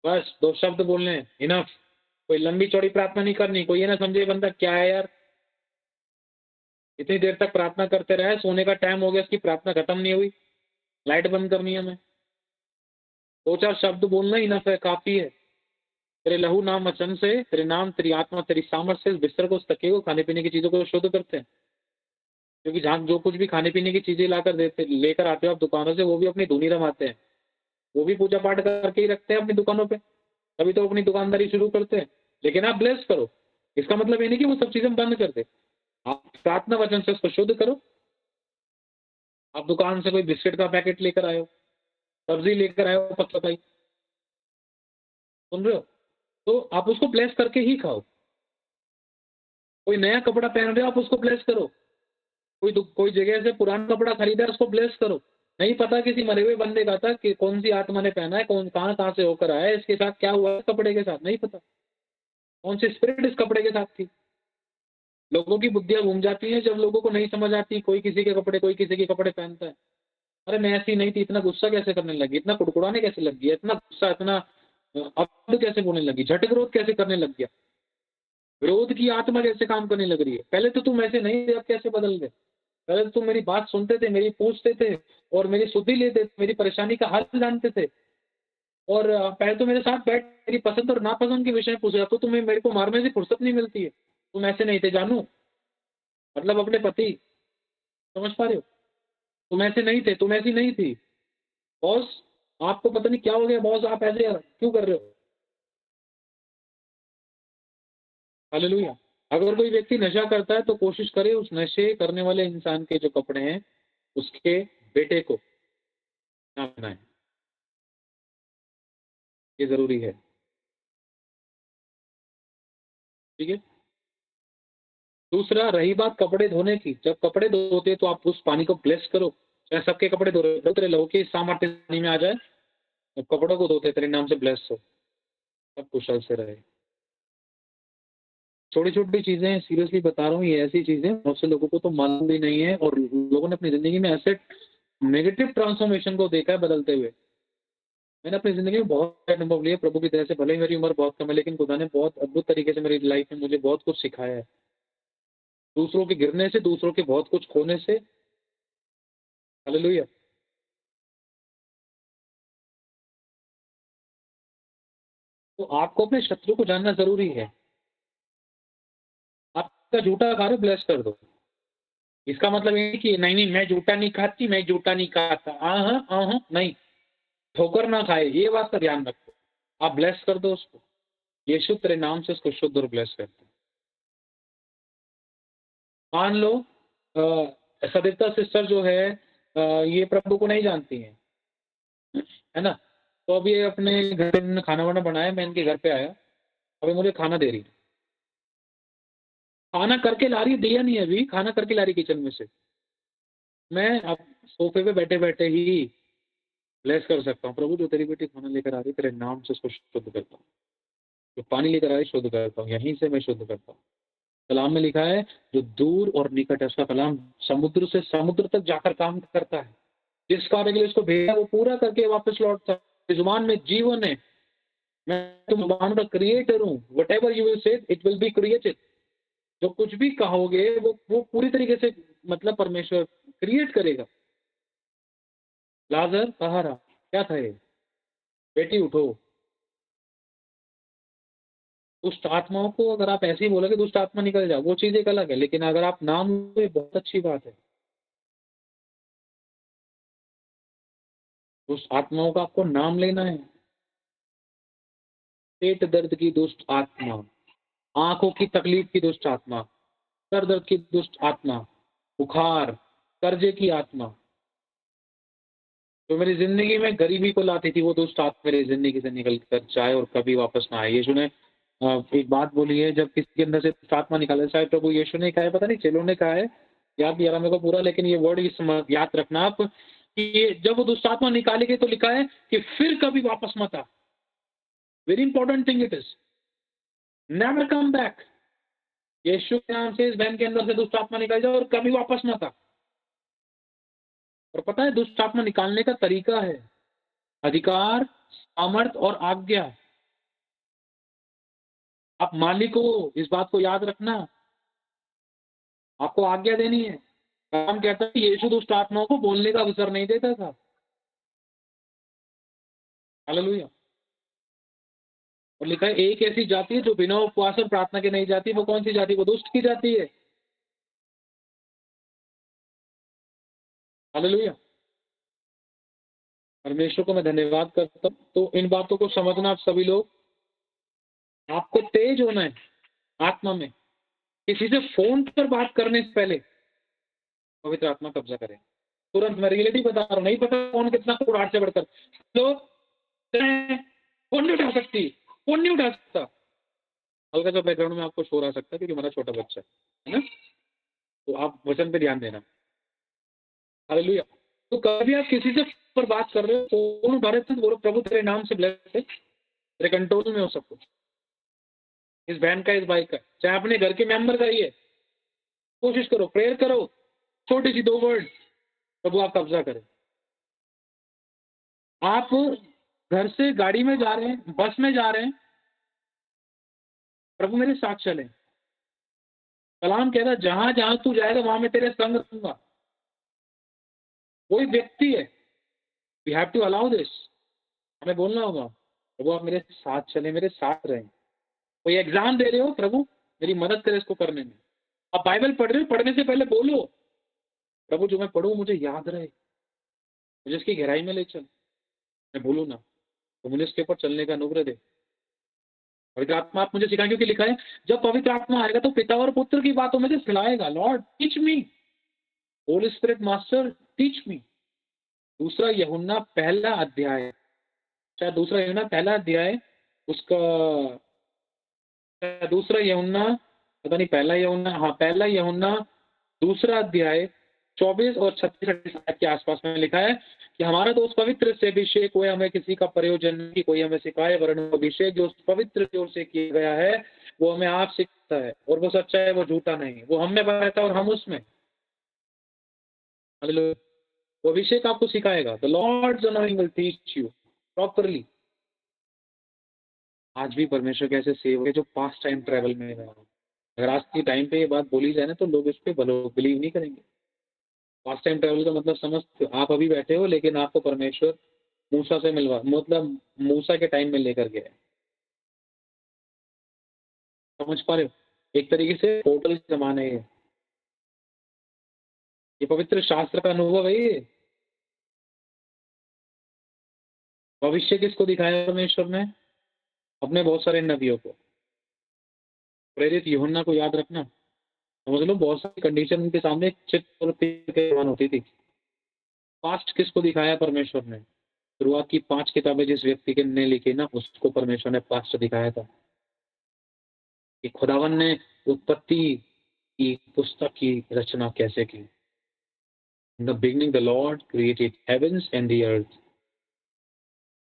बस 2 शब्द बोलने हैं, इनफ। कोई लंबी चौड़ी प्रार्थना नहीं करनी। कोई ये ना समझे बंदा क्या है यार, इतनी देर तक प्रार्थना करते रहे, सोने का टाइम हो गया, उसकी प्रार्थना खत्म नहीं हुई, लाइट बंद करनी है हमें। 2-4 शब्द बोलना ही इनफ है, काफ़ी है। तेरे लहू नाम वचन से, तेरे नाम, तेरी आत्मा, तेरी सामर्थ से इस बिस्तर को, इस तकिए को, खाने-पीने की चीज़ों को शुद्ध करते हैं। क्योंकि जहाँ जो कुछ भी खाने-पीने की चीज़ें लाकर देते लेकर आते हो आप दुकानों से, वो भी अपनी धुनी रमाते हैं। वो भी पूजा-पाठ करके ही रखते हैं अपनी दुकानों पे, तभी तो अपनी दुकानदारी शुरू करते हैं। लेकिन आप ब्लेस करो, इसका मतलब ये नहीं कि वो सब चीज़ें बंद कर दें। आप प्रार्थना वचन से उसको शुद्ध करो। आप दुकान से कोई बिस्किट का पैकेट लेकर आए हो, सब्ज़ी लेकर आए हो पतला-सी, सुन रहे हो? तो आप उसको ब्लेस करके ही खाओ। कोई नया कपड़ा पहन रहे हो, आप उसको ब्लेस करो। कोई जगह से पुराना कपड़ा खरीदा है, उसको ब्लेस करो। नहीं पता किसी मरे हुए बंदे का था कि कौन-सी आत्मा ने पहना है, कौन कहाँ-कहाँ से होकर आया है, इसके साथ क्या हुआ है कपड़े के साथ, नहीं पता। कौन-सी स्पिरिट इस कपड़े के साथ थी। लोगों की बुद्धियाँ घूम जाती हैं जब लोगों को नहीं समझ आती, कोई किसी के कपड़े, कोई किसी के कपड़े पहनता है। अरे मैं ऐसी नहीं थी, इतना गुस्सा कैसे करने लगी, इतना कुड़कुड़ाने कैसे लग गया, इतना गुस्सा, इतना अबध कैसे बोलने लगी, झट विरोध कैसे करने लग गया, विरोध की आत्मा कैसे काम करने लग रही है। पहले तो तुम ऐसे नहीं थे, अब कैसे बदल गए। पहले तो तुम मेरी बात सुनते थे, मेरी पूछते थे और मेरी सुधि लेते थे, मेरी परेशानी का हल जानते थे और पहले तो मेरे साथ बैठ मेरी पसंद और नापसंद के विषय पूछा, तो तुम्हें मेरे को मारने से फुर्सत नहीं मिलती है। तुम ऐसे नहीं थे जानू, मतलब अपने पति, समझ पा रहे हो? तुम ऐसे नहीं थे, तुम ऐसी नहीं थी। बॉस, आपको पता नहीं क्या हो गया बॉस, आप ऐसे क्यों कर रहे हो? हालेलुया। अगर कोई व्यक्ति नशा करता है तो कोशिश करे उस नशे करने वाले इंसान के जो कपड़े हैं, उसके बेटे को ना पहनाए। ये ज़रूरी है, ठीक है? दूसरा, रही बात कपड़े धोने की, जब कपड़े धोते तो आप उस पानी को ब्लेस करो। चाहे सबके कपड़े धो रहे हो, तेरे लहू की सामर्थ्य पानी में आ जाए, तो कपड़ों को धोते तेरे नाम से ब्लेस हो, सब कुशल से रहे। छोटी-छोटी चीज़ें सीरियसली बता रहा हूँ, ये ऐसी चीज़ें बहुत से लोगों को तो मालूम भी नहीं है और लोगों ने अपनी ज़िंदगी में ऐसे नेगेटिव ट्रांसफॉर्मेशन को देखा है बदलते हुए। मैंने अपनी ज़िंदगी में बहुत से अनुभव लिए प्रभु की दया से, भले ही मेरी उम्र बहुत कम है, लेकिन खुदा ने बहुत अद्भुत तरीके से मेरी लाइफ में मुझे बहुत कुछ सिखाया है। दूसरों के गिरने से, दूसरों के बहुत कुछ खोने से, हालेलुया। तो आपको अपने शत्रु को जानना ज़रूरी है। आप का जूठा खा रहे हो, ब्लेस कर दो। इसका मतलब ये नहीं कि नहीं-नहीं मैं जूठा नहीं खाती, मैं जूठा नहीं खाता। नहीं, ठोकर ना खाए, ये बात का ध्यान रखो। आप ब्लेस कर दो उसको। यीशु तेरे नाम से उसको शुद्ध और ब्लेस करते हैं। मान लो सविता सिस्टर जो है ये प्रभु को नहीं जानती हैं, है ना? तो अब ये अपने घर पे इन्होंने खाना-वाना बनाया, मैं इनके घर पे आया, अब ये मुझे खाना दे रही है। खाना करके ला रही है, दिया नहीं है अभी, खाना करके ला रही है किचन में से। मैं अब सोफ़े पे बैठे-बैठे ही ब्लेस कर सकता हूँ, प्रभु जो तेरी बेटी खाना लेकर आ रही है, तेरे नाम से उसको शुद्ध करता हूँ। जो पानी लेकर आ रही है, शुद्ध करता हूँ, यहीं से मैं शुद्ध करता हूँ। कलाम में लिखा है, जो दूर और निकट है, उसका कलाम समुद्र से समुद्र तक जाकर काम करता है। जिस कार्य के लिए उसको भेजा, वो पूरा करके वापस लौटता है। इस ज़ुबान में जीवन है। मैं तुम ज़ुबान का क्रिएटर हूँ। Whatever you will say, it will be created. जो कुछ भी कहोगे, वो पूरी तरीके से मतलब परमेश्वर क्रिएट करेगा। लाज़र बाहर आ, क्या था ये? बेटी उठो। दुष्ट आत्माओं को अगर आप ऐसे ही बोलोगे दुष्ट आत्मा निकल जाओ, वो चीज़ एक अलग है, लेकिन अगर आप नाम लो, ये बहुत अच्छी बात है। दुष्ट आत्माओं का आपको नाम लेना है। पेट दर्द की दुष्ट आत्मा, आँखों की तकलीफ की दुष्ट आत्मा, सर दर्द की दुष्ट आत्मा, बुखार, कर्जे की आत्मा, जो मेरी ज़िंदगी में गरीबी को लाती थी, वो दुष्ट आत्मा मेरी ज़िंदगी से निकल कर जाए और कभी वापस ना आए। यीशु ने एक बात बोली है, जब किसी के अंदर से दुष्ट आत्मा निकाले, शायद प्रभु यीशु ने कहा है, पता नहीं चेलों ने कहा है, याद नहीं आ रहा मेरे को पूरा, लेकिन ये वर्ड याद रखना आप कि जब वो दुष्ट आत्मा निकाली गई तो लिखा है कि फिर कभी वापस मत आ। Very important thing it is, never come back. Yeshu के नाम से इस बहन के अंदर से दुष्ट आत्मा निकल जाए और कभी वापस मत आ। और पता है दुष्ट आत्मा निकालने का तरीका है, अधिकार, सामर्थ और आज्ञा। आप मालिक हो, इस बात को याद रखना। आपको आज्ञा देनी है। कलाम कहता है यीशु दुष्ट आत्माओं को बोलने का अवसर नहीं देता था। हालेलुया। और लिखा है एक ऐसी जाति है जो बिना उपवास और प्रार्थना के नहीं जाती। वो कौन सी जाति? वो दुष्ट की जाति है। हालेलुया। परमेश्वर को मैं धन्यवाद करता हूँ। तो इन बातों को समझना आप सभी लोग, आपको तेज होना है आत्मा में। किसी से फोन पर बात करने से पहले पवित्र आत्मा कब्जा करे। तुरंत मैं रियलिटी बता रहा हूँ, नहीं पता कौन कितना कुराट से बढ़कर लोग फोन नहीं उठा सकती, फोन नहीं उठा सकता। हल्का सा बैकग्राउंड में आपको शोर आ सकता है क्योंकि हमारा छोटा बच्चा है ना, तो आप वचन पे ध्यान देना। हालेलुया। तो कभी आप किसी से पर बात कर रहे हो, फोन उठा रहे थे, बोलो प्रभु तेरे नाम से ब्लेस है, तेरे कंट्रोल में हो सब कुछ, इस बहन का, इस भाई का, चाहे अपने घर के मेंबर का ही है। कोशिश करो, प्रेयर करो, छोटी सी 2 वर्ड, प्रभु आप कब्जा करें। आप घर से गाड़ी में जा रहे हैं, बस में जा रहे हैं, प्रभु मेरे साथ चले। कलाम कहता है जहां जहां तू जाएगा वहां मैं तेरे संग रहूंगा। कोई व्यक्ति है, we have to allow this, हमें बोलना होगा प्रभु आप मेरे साथ चले, मेरे साथ रहें। कोई एग्जाम दे रहे हो, प्रभु मेरी मदद करे इसको करने में। आप बाइबल पढ़ रहे हो, पढ़ने से पहले बोलो प्रभु जो मैं पढ़ूं मुझे याद रहे, मुझे इसकी गहराई में ले चल, मैं भूलूं ना, तो मुझे इसके ऊपर चलने का अनुग्रह दे। पवित्र आत्मा आप मुझे सिखाएं, क्योंकि लिखा है जब पवित्र आत्मा आएगा तो पिता और पुत्र की बातों में से सिखाएगा। Lord teach me, Holi spirit master teach me. दूसरा यूहन्ना पहला अध्याय, शायद दूसरा यूहन्ना पहला अध्याय, उसका दूसरा यूहन्ना, पता नहीं पहला यूहन्ना, हाँ पहला यूहन्ना दूसरा अध्याय 24 और 36 के आसपास में लिखा है कि हमारा तो उस पवित्र से अभिषेक हुआ, हमें किसी का प्रयोजन नहीं, कोई हमें सिखाए, वरन अभिषेक जो उस पवित्र की ओर से किया गया है वो हमें आप सिखाता है, और वो सच्चा है, वो झूठा नहीं, वो हम में रहता है और हम उसमें। हालेलुया। वो अभिषेक आपको सिखाएगा। The Lord's anointing will teach you properly. आज भी परमेश्वर कैसे सेव है जो पास्ट टाइम ट्रेवल में है। अगर आज के टाइम पे ये बात बोली जाए ना तो लोग इस पे बिलीव नहीं करेंगे। पास्ट टाइम ट्रेवल का मतलब समझते हो, आप अभी बैठे हो लेकिन आपको परमेश्वर मूसा से मिलवा, मतलब मूसा के टाइम में लेकर गए। समझ पा रहे हो? एक तरीके से टोटल जमाना है ये पवित्र शास्त्र का अनुभव है। ये भविष्य किसको दिखाया परमेश्वर ने? अपने बहुत सारे नबियों को। प्रेरित यूहन्ना को याद रखना। समझ लो बहुत सारी कंडीशन उनके सामने चित्र और तीर के समान होती थी। पास्ट किसको दिखाया परमेश्वर ने? शुरुआत की 5 किताबें जिस व्यक्ति के ने लिखी ना, उसको परमेश्वर ने पास्ट दिखाया था कि खुदावन ने उत्पत्ति की पुस्तक की रचना कैसे की। In the beginning the Lord created heaven's and the earth.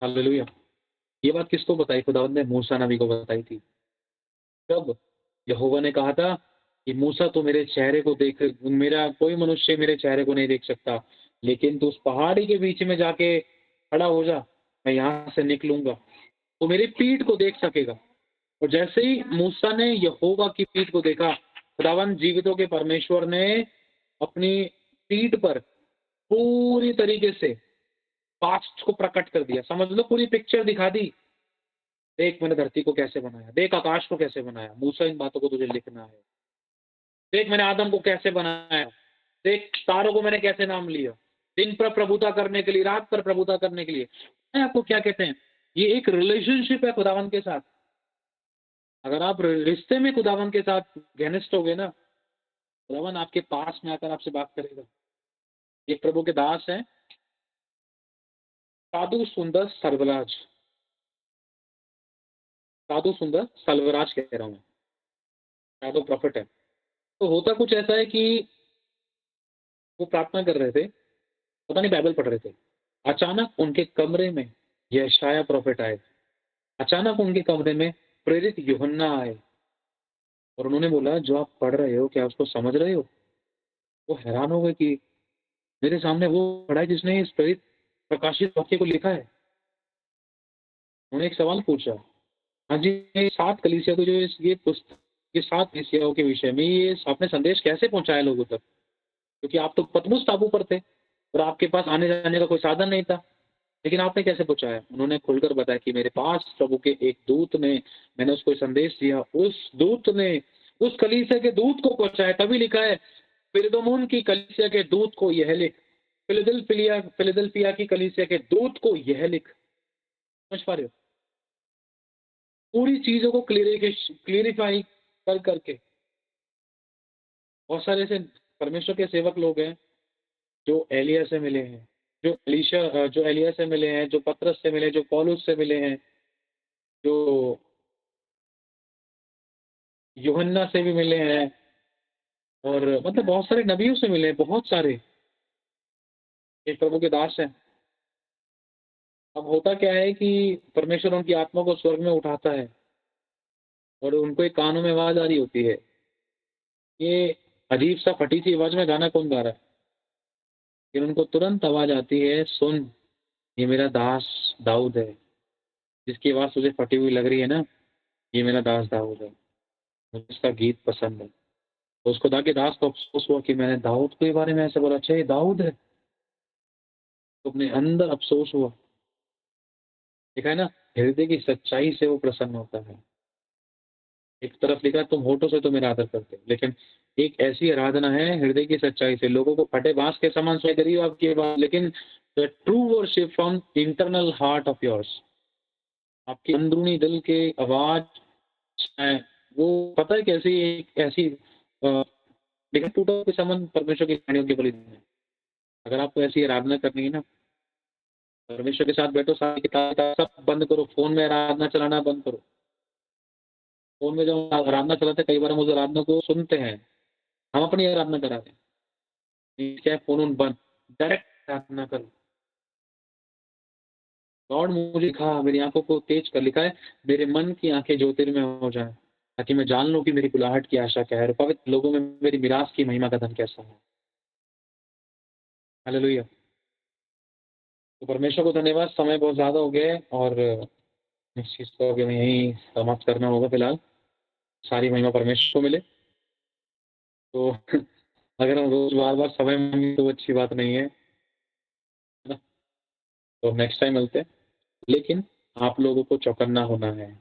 Hallelujah. ये बात किसको बताई? खुदावन ने मूसा नबी को बताई थी। जब यहोवा ने कहा था कि मूसा तो मेरे चेहरे को देख, मेरा कोई मनुष्य मेरे चेहरे को नहीं देख सकता, लेकिन तू उस पहाड़ी के बीच में जाके खड़ा हो जा, मैं यहाँ से निकलूंगा तो मेरी पीठ को देख सकेगा। और जैसे ही मूसा ने यहोवा की पीठ को देखा, खुदावन जीवितों के परमेश्वर ने अपनी पीठ पर पूरी तरीके से पास्ट को प्रकट कर दिया। समझ लो पूरी पिक्चर दिखा दी। देख मैंने धरती को कैसे बनाया, देख आकाश को कैसे बनाया, मूसा इन बातों को तुझे लिखना है। देख मैंने आदम को कैसे बनाया, देख तारों को मैंने कैसे नाम लिया, दिन पर प्रभुता करने के लिए, रात पर प्रभुता करने के लिए। आपको क्या कहते हैं? ये एक रिलेशनशिप है खुदावन के साथ। अगर आप रिश्ते में खुदावन के साथ घनिष्ठ होगे ना, खुदावन आपके पास में आकर आपसे बात करेगा। एक प्रभु के दास हैं, साधु सुंदर सर्वराज, साधु सुंदर सर्वराज कह रहा हूँ मैं, साधु प्रॉफिट है। तो होता कुछ ऐसा है कि वो प्रार्थना कर रहे थे, पता नहीं बाइबल पढ़ रहे थे, अचानक उनके कमरे में यशायाह प्रॉफिट आए। अचानक उनके कमरे में प्रेरित यूहन्ना आए और उन्होंने बोला जो आप पढ़ रहे हो क्या उसको समझ रहे हो? वो हैरान हो गए कि मेरे सामने वो खड़ा है जिसने इस प्रेरित प्रकाशित वाक्य को लिखा है। उन्होंने एक सवाल पूछा, हाँ जी, 7 कलीसिया को जो ये पुस्तक ये 7 कलीसियाओं के विषय में ये आपने संदेश कैसे पहुँचाया लोगों तक? क्योंकि आप तो पतमुस टापू पर थे और आपके पास आने-जाने का कोई साधन नहीं था। लेकिन आपने कैसे पहुँचाया? उन्होंने खुलकर बताया कि मेरे पास प्रभु के एक दूत ने मैंने उसको संदेश दिया, उस दूत ने उस कलीसिया के दूत को पहुँचाया। तभी लिखा है, पिरगमुन की कलीसिया के दूत को यह लिख, फिलडेल्फिया की कलीसिया के दूत को यह लिख। समझ पा रहे हो? पूरी चीज़ों को क्लेरिफ़ाई कर करके। बहुत सारे ऐसे परमेश्वर के सेवक लोग हैं, जो एलिय्याह से मिले हैं, जो एलिय्याह से मिले हैं, जो पतरस से मिले, जो पौलुस से मिले हैं, जो यूहन्ना से भी मिले हैं और मतलब बहुत सारे नबियों से मिले हैं, बहुत सारे। ये प्रभु के दास हैं। अब होता क्या है कि परमेश्वर उनकी आत्मा को स्वर्ग में उठाता है और उनको एक कानों में आवाज़ आ रही होती है। ये अजीब-सा फटी-सी आवाज़ में गाना कौन गा रहा है? फिर उनको तुरंत आवाज़ आती है, सुन, ये मेरा दास दाऊद है। जिसकी आवाज़ तुझे फटी हुई लग रही है ना, ये मेरा दास दाऊद है। मुझे इसका गीत पसंद है। तो उस खुदा के दास को अफ़सोस हुआ कि मैंने दाऊद के बारे में ऐसा बोला, अच्छा ये दाऊद है। तो अपने अंदर अफ़सोस हुआ। लिखा है ना, हृदय की सच्चाई से वो प्रसन्न होता है। एक तरफ लिखा है, तुम होठों से तो मेरा आदर करते हो, लेकिन एक ऐसी आराधना है हृदय की सच्चाई से। लोगों को फटे बाँस के समान सुनाई दे रही हो आपकी आवाज़, लेकिन the true worship from internal heart of yours, आपके अंदरूनी दिल की आवाज़ है, वो पता है कैसी एक ऐसी लेकिन टूटा के समान परमेश्वर की कहानियों के बलिदान है। अगर आपको ऐसी आराधना करनी है ना, परमेश्वर के साथ बैठो, सारी किताब सब बंद करो, फ़ोन में आराधना चलाना बंद करो। फ़ोन में जब आराधना चलाते हैं, कई बार हम उस आराधना को सुनते हैं, हम अपनी आराधना कराते हैं। क्या है, फ़ोन-वोन बंद, डायरेक्ट आराधना करो। गॉड मुझे लिखा, मेरी आँखों को तेज कर, लिखा है, मेरे मन की आँखें ज्योतिर्मय हो जाएँ, ताकि मैं जान लूँ कि मेरी बुलाहट की आशा क्या है और पवित्र लोगों में मेरी मिरास की महिमा का धन कैसा है। हालेलुया! तो परमेश्वर को धन्यवाद, समय बहुत ज़्यादा हो गया है और इस चीज़ को अभी हमें यहीं समाप्त करना होगा फिलहाल। सारी महिमा परमेश्वर को मिले। तो अगर हम रोज़ बार-बार समय माँगे तो अच्छी बात नहीं है ना? तो नेक्स्ट टाइम मिलते हैं। लेकिन आप लोगों को चौकन्ना होना है,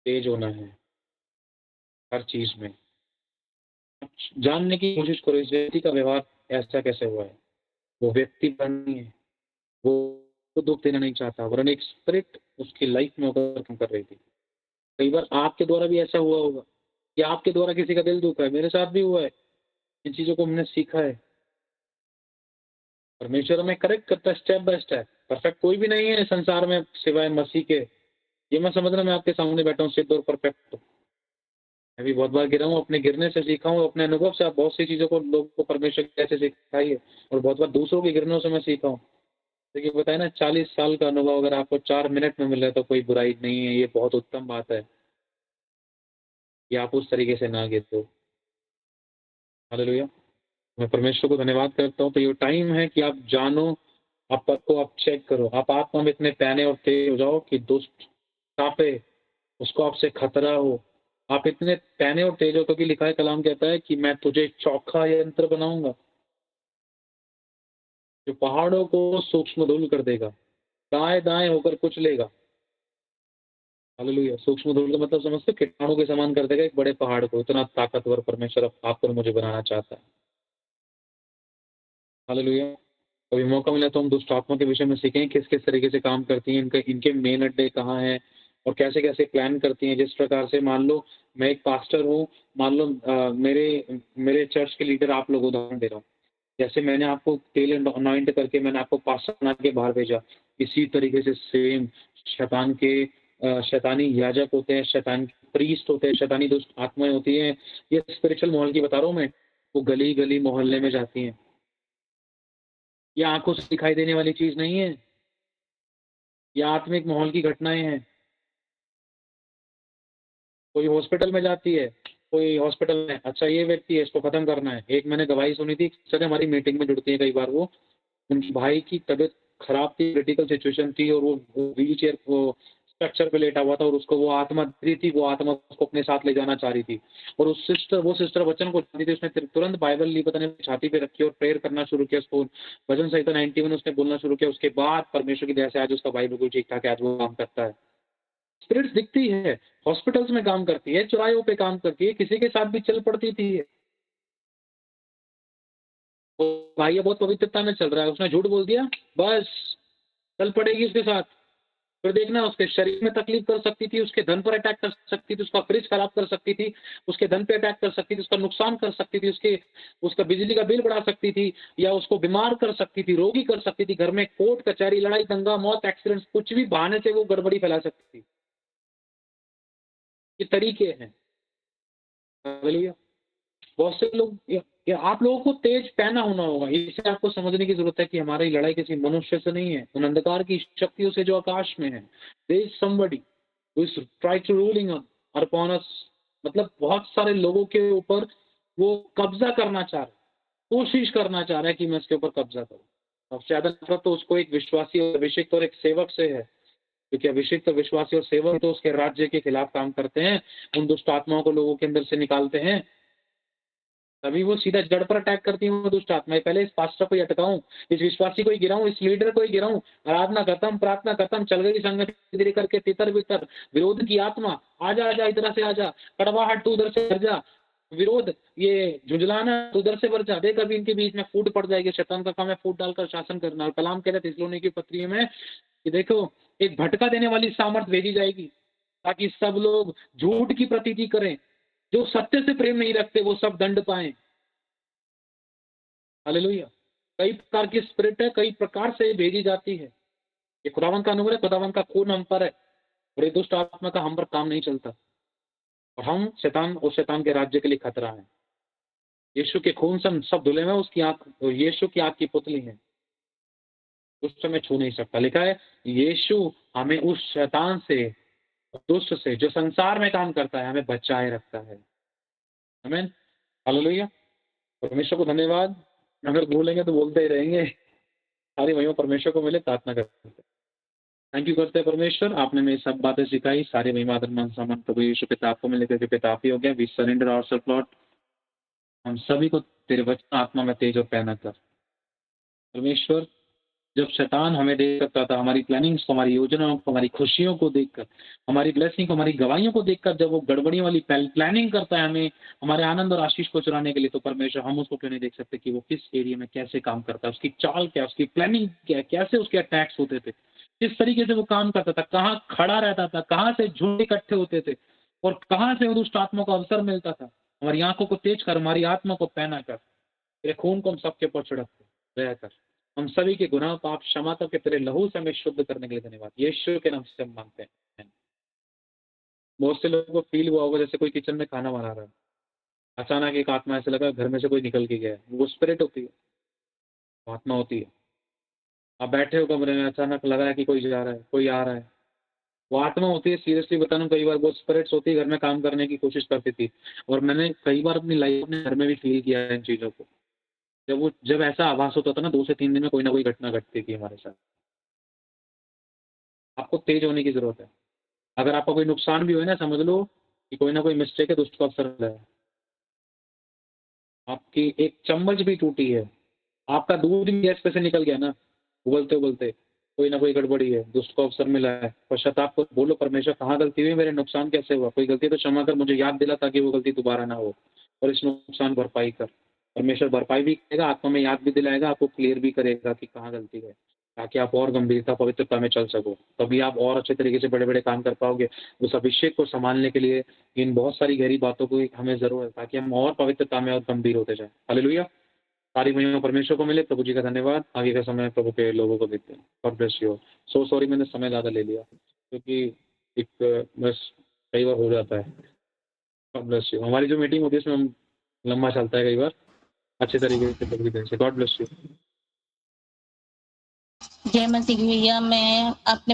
तेज़ होना है, हर चीज़ में। जानने की कोशिश करो इस व्यक्ति का व्यवहार ऐसा कैसे हुआ है। वो व्यक्ति नहीं है, वो दुःख देना नहीं चाहता, वरन एक स्पिरिट उसकी लाइफ़ में होकर काम कर रही थी। कई बार आपके द्वारा भी ऐसा हुआ होगा कि आपके द्वारा किसी का दिल दुखा है, मेरे साथ भी हुआ है। इन चीज़ों को हमने सीखा है। परमेश्वर हमें करेक्ट करता है स्टेप बाय स्टेप। परफेक्ट कोई भी नहीं है संसार में सिवाय मसीह के। ये मैं समझ रहा, मैं आपके सामने बैठा हूँ सिद्ध और परफेक्ट। मैं भी बहुत बार गिरा हूँ, अपने गिरने से सीखा हूँ, अपने अनुभव से आप बहुत सी चीज़ों को लोगों को परमेश्वर कैसे सिखाई है और बहुत बार दूसरों के गिरनों से मैं सीखा हूँ। देखिए बताया ना, 40 साल का अनुभव अगर आपको 4 मिनट में मिल रहा है तो कोई बुराई नहीं है, ये बहुत उत्तम बात है कि आप उस तरीके से ना गिरते हो। हालेलुया! मैं परमेश्वर को धन्यवाद करता हूँ, तो ये टाइम है कि आप जानो, आपको आप चेक करो। आप आत्मा में इतने पैने और तेज हो जाओ कि दुष्ट काँपे, उसको आपसे खतरा हो। आप इतने पैने और तेज हो, क्योंकि लिखा है, कलाम कहता है कि मैं तुझे चोखा यंत्र बनाऊँगा, जो पहाड़ों को सूक्ष्म धूल कर देगा, दाएँ-दाएँ होकर कुचलेगा। हालेलुया! सूक्ष्म धूल का मतलब समझते हो? कीटाणु के समान कर देगा एक बड़े पहाड़ को, इतना ताकतवर परमेश्वर अब आपको और मुझे बनाना चाहता है। हालेलुया! कभी मौका मिला तो हम दुष्ट आत्मा के विषय में सीखें, किस-किस तरीके से काम करती हैं, इनके मेन अड्डे कहाँ हैं और कैसे-कैसे प्लान करती हैं। जिस प्रकार से मान लो मैं एक पास्टर हूँ, मान लो मेरे मेरे चर्च के लीडर आप लोग, उदाहरण दे रहा हूँ। जैसे मैंने आपको तेल अनॉइंट करके मैंने आपको पास्टर बना के बाहर भेजा, इसी तरीके से सेम शैतान के शैतानी याजक होते हैं, शैतान के प्रीस्ट होते हैं, शैतानी दुष्ट आत्माएँ होती हैं। ये स्पिरिचुअल माहौल की बता रहा हूँ मैं, वो गली-गली मोहल्ले में जाती हैं। ये आँखों से दिखाई देने वाली चीज़ नहीं है, ये आत्मिक माहौल की घटनाएँ हैं। कोई हॉस्पिटल में जाती है, कोई हॉस्पिटल में अच्छा ये व्यक्ति है, इसको खत्म करना है। एक मैंने गवाही सुनी थी, सर हमारी मीटिंग में जुड़ती है कई बार वो, उनके भाई की तबीयत खराब थी, क्रिटिकल सिचुएशन थी और वो व्हीलचेयर, वो स्ट्रक्चर पे लेटा हुआ था और उसको वो आत्मा दे रही थी, वो आत्मा उसको अपने साथ ले जाना चाह रही थी। और वो सिस्टर वचन को जानती थी, उसने तुरंत बाइबल ली, पता नहीं छाती पे रखी और प्रेयर करना शुरू किया। उसको भजन संहिता 91 उसने बोलना शुरू किया। उसके बाद परमेश्वर की दया से आज उसका भाई बिल्कुल ठीक-ठाक है, आज वो काम करता है। स्पिरिट्स दिखती है, हॉस्पिटल्स में काम करती है, चौराहों पे काम करती है, किसी के साथ भी चल पड़ती थी। वो भाई ये बहुत पवित्रता में चल रहा है, उसने झूठ बोल दिया, बस चल पड़ेगी उसके साथ। फिर देखना उसके शरीर में तकलीफ कर सकती थी, उसके धन पर अटैक कर सकती थी, उसका फ्रिज खराब कर सकती थी, उसके धन पे अटैक कर सकती थी, उसका नुकसान कर सकती थी, उसका बिजली का बिल बढ़ा सकती थी या उसको बीमार कर सकती थी, रोगी कर सकती थी। घर में कोर्ट कचहरी, लड़ाई दंगा, मौत, एक्सीडेंट्स, कुछ भी बहाने से वो गड़बड़ी फैला सकती थी। ये तरीके हैं। हालेलुया। बहुत से लोग या आप लोगों को तेज पैना होना होगा। इसे आपको समझने की ज़रूरत है कि हमारी लड़ाई किसी मनुष्य से नहीं है, उन अंधकार की शक्तियों से जो आकाश में है। There is somebody who is try to ruling upon us. मतलब बहुत सारे लोगों के ऊपर वो कब्ज़ा करना चाह रहा है, कोशिश करना चाह रहा है कि मैं इसके ऊपर कब्ज़ा करूँ। सबसे ज़्यादा नफ़रत तो उसको एक विश्वासी और अभिषिक्त और एक सेवक से है, क्योंकि अभिषिक्त और विश्वासी और सेवक तो उसके राज्य के खिलाफ काम करते हैं, उन दुष्ट आत्माओं को लोगों के अंदर से निकालते हैं। तभी वो सीधा जड़ पर अटैक करती हैं वो दुष्ट आत्माएँ। पहले इस पास्टर को ही अटकाऊँ, इस विश्वासी को ही गिराऊँ, इस लीडर को ही गिराऊँ, आराधना खत्म, प्रार्थना खत्म, चल गई संगति धीरे करके तितर-बितर, विरोध की आत्मा, आजा, आजा इधर से आजा, कड़वाहट तू उधर से भर जा, विरोध, ये झुँझलाना तू उधर से भर जा, देख अभी इनके बीच में फूट पड़ जाएगी, शैतान का काम है फूट डालकर शासन करना। और कलाम कहता है थिस्सलुनीकी की पत्री में कि देखो एक भटका देने वाली सामर्थ भेजी जाएगी, ताकि सब लोग झूठ की प्रतीति करें, जो सत्य से प्रेम नहीं रखते वो सब दंड पाएँ। हालेलुया। कई प्रकार की स्पिरिट है, कई प्रकार से भेजी जाती है। ये खुदावंद का अनुग्रह है, खुदावंद का खून हम पर है और ये दुष्ट आत्मा का हम पर काम नहीं चलता और हम शैतान और शैतान के राज्य के लिए खतरा है। यीशु के खून से हम सब धुले हुए हैं, उसकी आँख यीशु की आँख की पुतली है। दुष्ट हमें छू नहीं सकता। लिखा है यीशु हमें उस शैतान से, दुष्ट से जो संसार में काम करता है, हमें बचाए रखता है। आमीन। हालेलुया। परमेश्वर को धन्यवाद। अगर भूलेंगे तो बोलते ही रहेंगे। सारी महिमा परमेश्वर को मिले, प्रार्थना करते हैं। थैंक यू करते हैं परमेश्वर, आपने मेरी सब बातें सिखाई। सारी महिमा आदर मान सम्मान प्रभु यीशु पिता आपको मिले, क्योंकि पिता आप ही हो गया। We surrender ourself Lord. हम सभी को तेरे वचन आत्मा में तेज और पैना कर। परमेश्वर, जब शैतान हमें देख सकता था, हमारी प्लानिंग्स को, हमारी योजनाओं को, हमारी खुशियों को देखकर, हमारी ब्लेसिंग को, हमारी गवाहियों को देखकर जब वो गड़बड़ियों वाली प्लानिंग करता है हमें हमारे आनंद और आशीष को चुराने के लिए, तो परमेश्वर हम उसको क्यों नहीं देख सकते कि वो किस एरिया में कैसे काम करता है, उसकी चाल क्या है, उसकी प्लानिंग क्या है, कैसे उसके अटैक्स होते थे, किस तरीके से वो काम करता था, कहाँ खड़ा रहता था, कहाँ से झुंड इकट्ठे होते थे और कहाँ से दुष्ट आत्मा को अवसर मिलता था। हमारी आंखों को तेज कर, हमारी आत्मा को पहना कर, तेरे खून को हम सबके ऊपर छिड़क दया कर। हम सभी के गुनाह पाप क्षमा करके तेरे लहू से हमें शुद्ध करने के लिए धन्यवाद। यीशु के नाम से हम मांगते हैं। बहुत से लोगों को फील हुआ होगा जैसे कोई किचन में खाना बना रहा है, अचानक एक आत्मा ऐसे लगा घर में से कोई निकल के गया है। वो स्पिरिट होती है, वो आत्मा होती है। आप बैठे हो कमरे में, अचानक लगा है कि कोई जा रहा है, कोई आ रहा है, वो आत्मा होती है। सीरियसली बता रहा हूँ, कई बार वो स्पिरिट्स होती है, घर में काम करने की कोशिश करती थी और मैंने कई बार अपनी लाइफ में घर में भी फील किया है इन चीज़ों को। जब ऐसा आभास होता था ना, 2 से 3 दिन में कोई ना कोई घटना घटती थी हमारे साथ। आपको तेज होने की ज़रूरत है। अगर आपका कोई नुकसान भी हुआ है ना, समझ लो कि कोई ना कोई मिस्टेक है, दुष्ट का अवसर मिला है। आपकी एक चम्मच भी टूटी है, आपका दूध भी गैस पे से निकल गया ना, उबलते-उबलते, कोई ना कोई गड़बड़ी है, दुष्ट को अवसर मिला है। पश्चाताप को बोलो, परमेश्वर कहाँ गलती हुई, मेरे नुकसान कैसे हुआ? कोई गलती तो क्षमा कर, मुझे याद दिला ताकि वो गलती दोबारा ना हो और इस नुकसान भरपाई कर। परमेश्वर भरपाई भी करेगा, आत्मा में याद भी दिलाएगा, आपको क्लियर भी करेगा कि कहाँ गलती है, ताकि आप और गंभीरता, पवित्रता में चल सको। तभी आप और अच्छे तरीके से बड़े-बड़े काम कर पाओगे। उस अभिषेक को सँभालने के लिए इन बहुत सारी गहरी बातों की हमें ज़रूरत है, ताकि हम और पवित्रता में और गंभीर होते जाएँ। हालेलुया! सारी महिमा परमेश्वर को मिले। प्रभु जी का धन्यवाद। आगे का समय प्रभु के लोगों को देते हैं। God bless you. So sorry मैंने समय ज़्यादा ले लिया, क्योंकि एक बस कई बार हो जाता है। God bless you. हमारी जो मीटिंग होती है उसमें हम लंबा चलता है कई बार, अच्छे तरीके से प्रभु की देन से। God bless you. जय मसीह भैया, मैं अपने